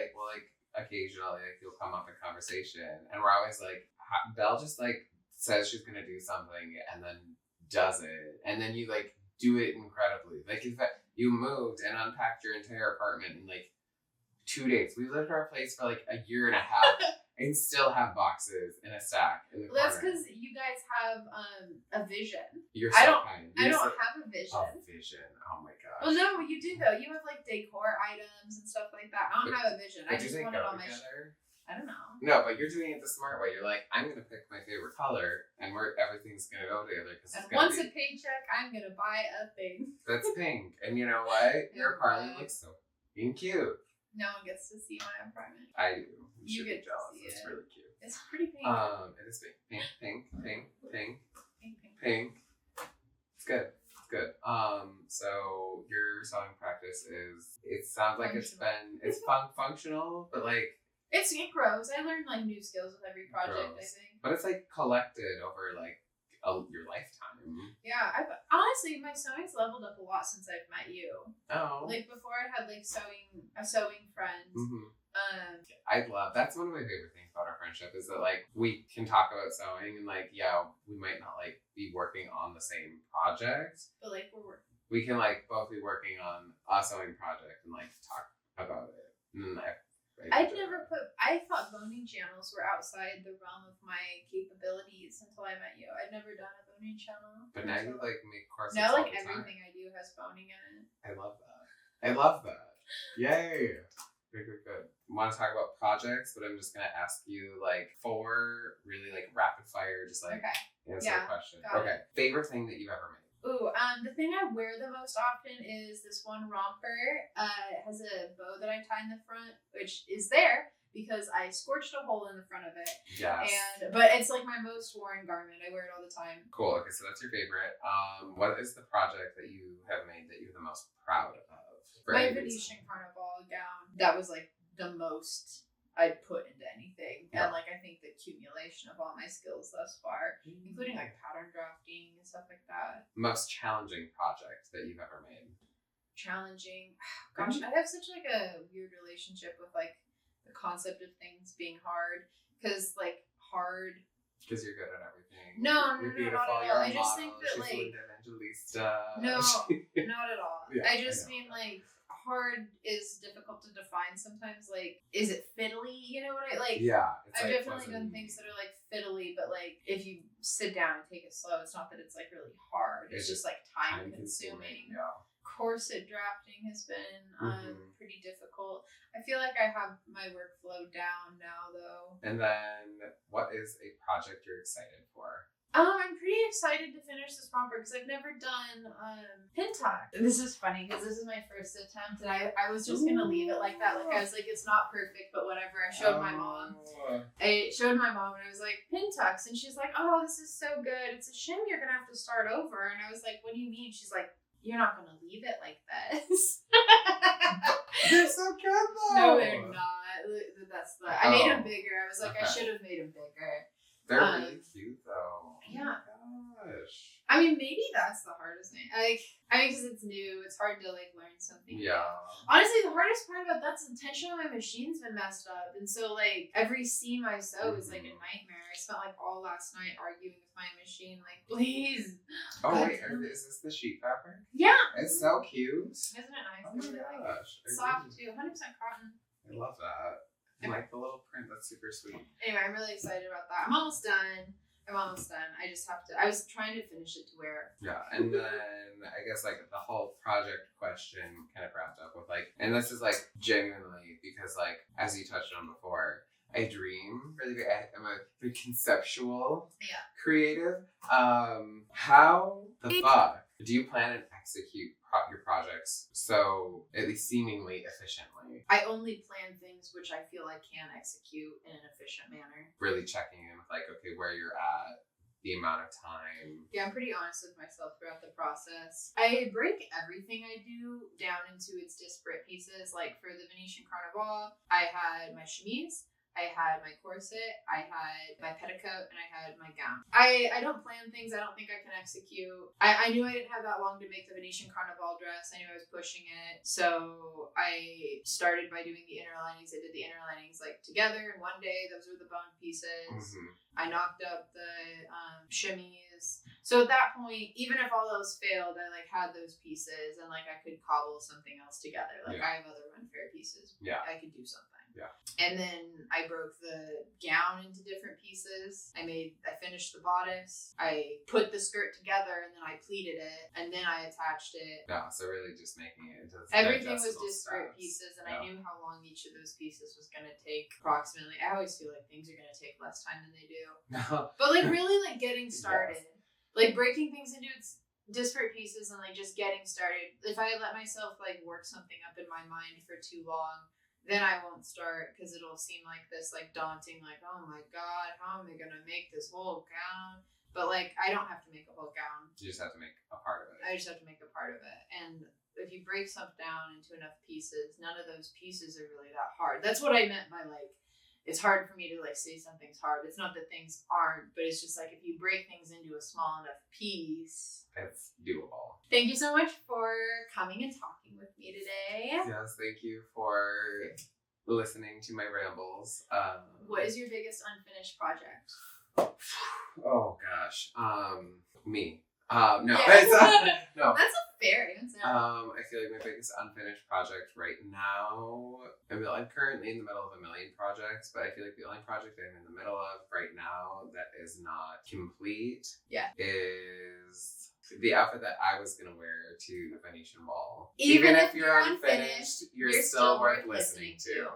occasionally you'll come up in conversation, and we're always like, Belle just like says she's gonna do something and then does it, and then you like do it incredibly. Like in fact, you moved and unpacked your entire apartment in like 2 days. We lived at our place for like a year and a half. And still have boxes in a stack in the corner. That's because you guys have a vision. You're so kind. I don't have a vision. A vision. Oh my gosh. Well, no, you do though. You have like decor items and stuff like that. I don't have a vision. I just want it on my shirt. I don't know. No, but you're doing it the smart way. You're like, I'm gonna pick my favorite color, and everything's gonna go together. Once a paycheck, I'm gonna buy a thing. That's pink, and you know what? Your apartment looks so cute. No one gets to see my apartment. I do. You get jealous. To see it's really cute. It's pretty pink. It is pink. Pink. It's good. It's good. So your sewing practice it sounds like it's functional, but like it grows. I learn like new skills with every project, I think. But it's like collected over like your lifetime. Yeah, honestly, my sewing's leveled up a lot since I've met you. Oh. Like before I had like a sewing friend. That's one of my favorite things about our friendship is that like we can talk about sewing and like we might not like be working on the same project, but like we're working. We can like both be working on a sewing project and like talk about it. And I thought boning channels were outside the realm of my capabilities until I met you. I'd never done a boning channel. But now you like make corsets. Now like everything I do has boning in it. I love that. Yay. Good. Want to talk about projects, but I'm just going to ask you like 4 really like rapid fire, just like answer the question. Okay. Favorite thing that you've ever made? Ooh, the thing I wear the most often is this one romper. It has a bow that I tie in the front, which is there because I scorched a hole in the front of it. Yes. But it's like my most worn garment. I wear it all the time. Cool. Okay, so that's your favorite. What is the project that you have made that you're the most proud of? My Venetian Carnival gown. That was like the most I'd put into anything. And like I think the accumulation of all my skills thus far, including like pattern drafting and stuff like that. Most challenging project that you've ever made? Challenging. Gosh, I have such like a weird relationship with like the concept of things being hard. Because like hard. Because you're good at everything. No, you're beautiful. Not at all. I just think that like no, not at all. Yeah, I just mean like hard is difficult to define sometimes. Like, is it fiddly? You know what I like? Yeah, I've definitely done things that are like fiddly, but like if you sit down and take it slow, it's not that it's like really hard. It's just like time consuming. Yeah. Corset drafting has been pretty difficult. I feel like I have my workflow down now though. And then what is a project you're excited for? I'm pretty excited to finish this romper because I've never done pin tuck. This is funny because this is my first attempt and I was just going to leave it like that. Like I was like, it's not perfect, but whatever. I showed my mom. I showed my mom and I was like, pin tucks. And she's like, oh, this is so good. It's a shame you're going to have to start over. And I was like, what do you mean? She's like, you're not going to leave it like this. They're so good though. No, they're not. I made them bigger. I was like, I should have made them bigger. They're really cute though. Yeah. Oh my gosh. I mean, maybe that's the hardest thing. Because it's new, it's hard to like learn something. Yeah. New. Honestly, the hardest part about that's the tension on my machine's been messed up, and so like every seam I sew is like a nightmare. I spent like all last night arguing with my machine, like, please. Oh wait, is this the sheet fabric? Yeah. It's so cute. Isn't it nice? Oh my gosh. Soft too, 100% cotton. I love that. I like the little print. That's super sweet. Anyway, I'm really excited about that. I'm almost done. I just have to. I was trying to finish it to wear. Yeah, and then I guess like the whole project question kind of wrapped up with like, and this is like genuinely because like as you touched on before, I dream really big. I'm a very conceptual, creative. How the fuck do you plan and execute your projects so at least seemingly efficiently? I only plan things which I feel I can execute in an efficient manner. Really checking in with like, okay, where you're at, the amount of time. Yeah, I'm pretty honest with myself throughout the process. I break everything I do down into its disparate pieces. Like for the Venetian Carnival, I had my chemise, I had my corset, I had my petticoat, and I had my gown. I don't plan things I don't think I can execute. I knew I didn't have that long to make the Venetian Carnival dress. I knew I was pushing it. So I started by doing the inner linings. I did the inner linings like together in one day. Those were the bone pieces. I knocked up the shimmies. So at that point, even if all else failed, I like had those pieces and like I could cobble something else together. Like I have other unfair pieces. Yeah. I could do something. Yeah. And then I broke the gown into different pieces. I finished the bodice. I put the skirt together and then I pleated it and then I attached it. Yeah, so really just making it into everything was disparate pieces and I knew how long each of those pieces was gonna take approximately. I always feel like things are gonna take less time than they do. But like really like getting started. Like breaking things into its disparate pieces and like just getting started. If I let myself like work something up in my mind for too long, then I won't start because it'll seem like this like daunting, like, oh my God, how am I going to make this whole gown? But like, I don't have to make a whole gown. You just have to make a part of it. I just have to make a part of it. And if you break stuff down into enough pieces, none of those pieces are really that hard. That's what I meant by like, it's hard for me to like say something's hard. It's not that things aren't, but it's just like if you break things into a small enough piece, it's doable. Thank you so much for coming and talking with me today. Yes, thank you for listening to my rambles. What is your biggest unfinished project? Oh gosh, me. No, no. That's a fair answer. I feel like my biggest unfinished project right now. I'm currently in the middle of a million projects, but I feel like the only project I'm in the middle of right now that is not complete is The outfit that I was going to wear to the Venetian Ball. Even if you're unfinished, you're still worth listening to.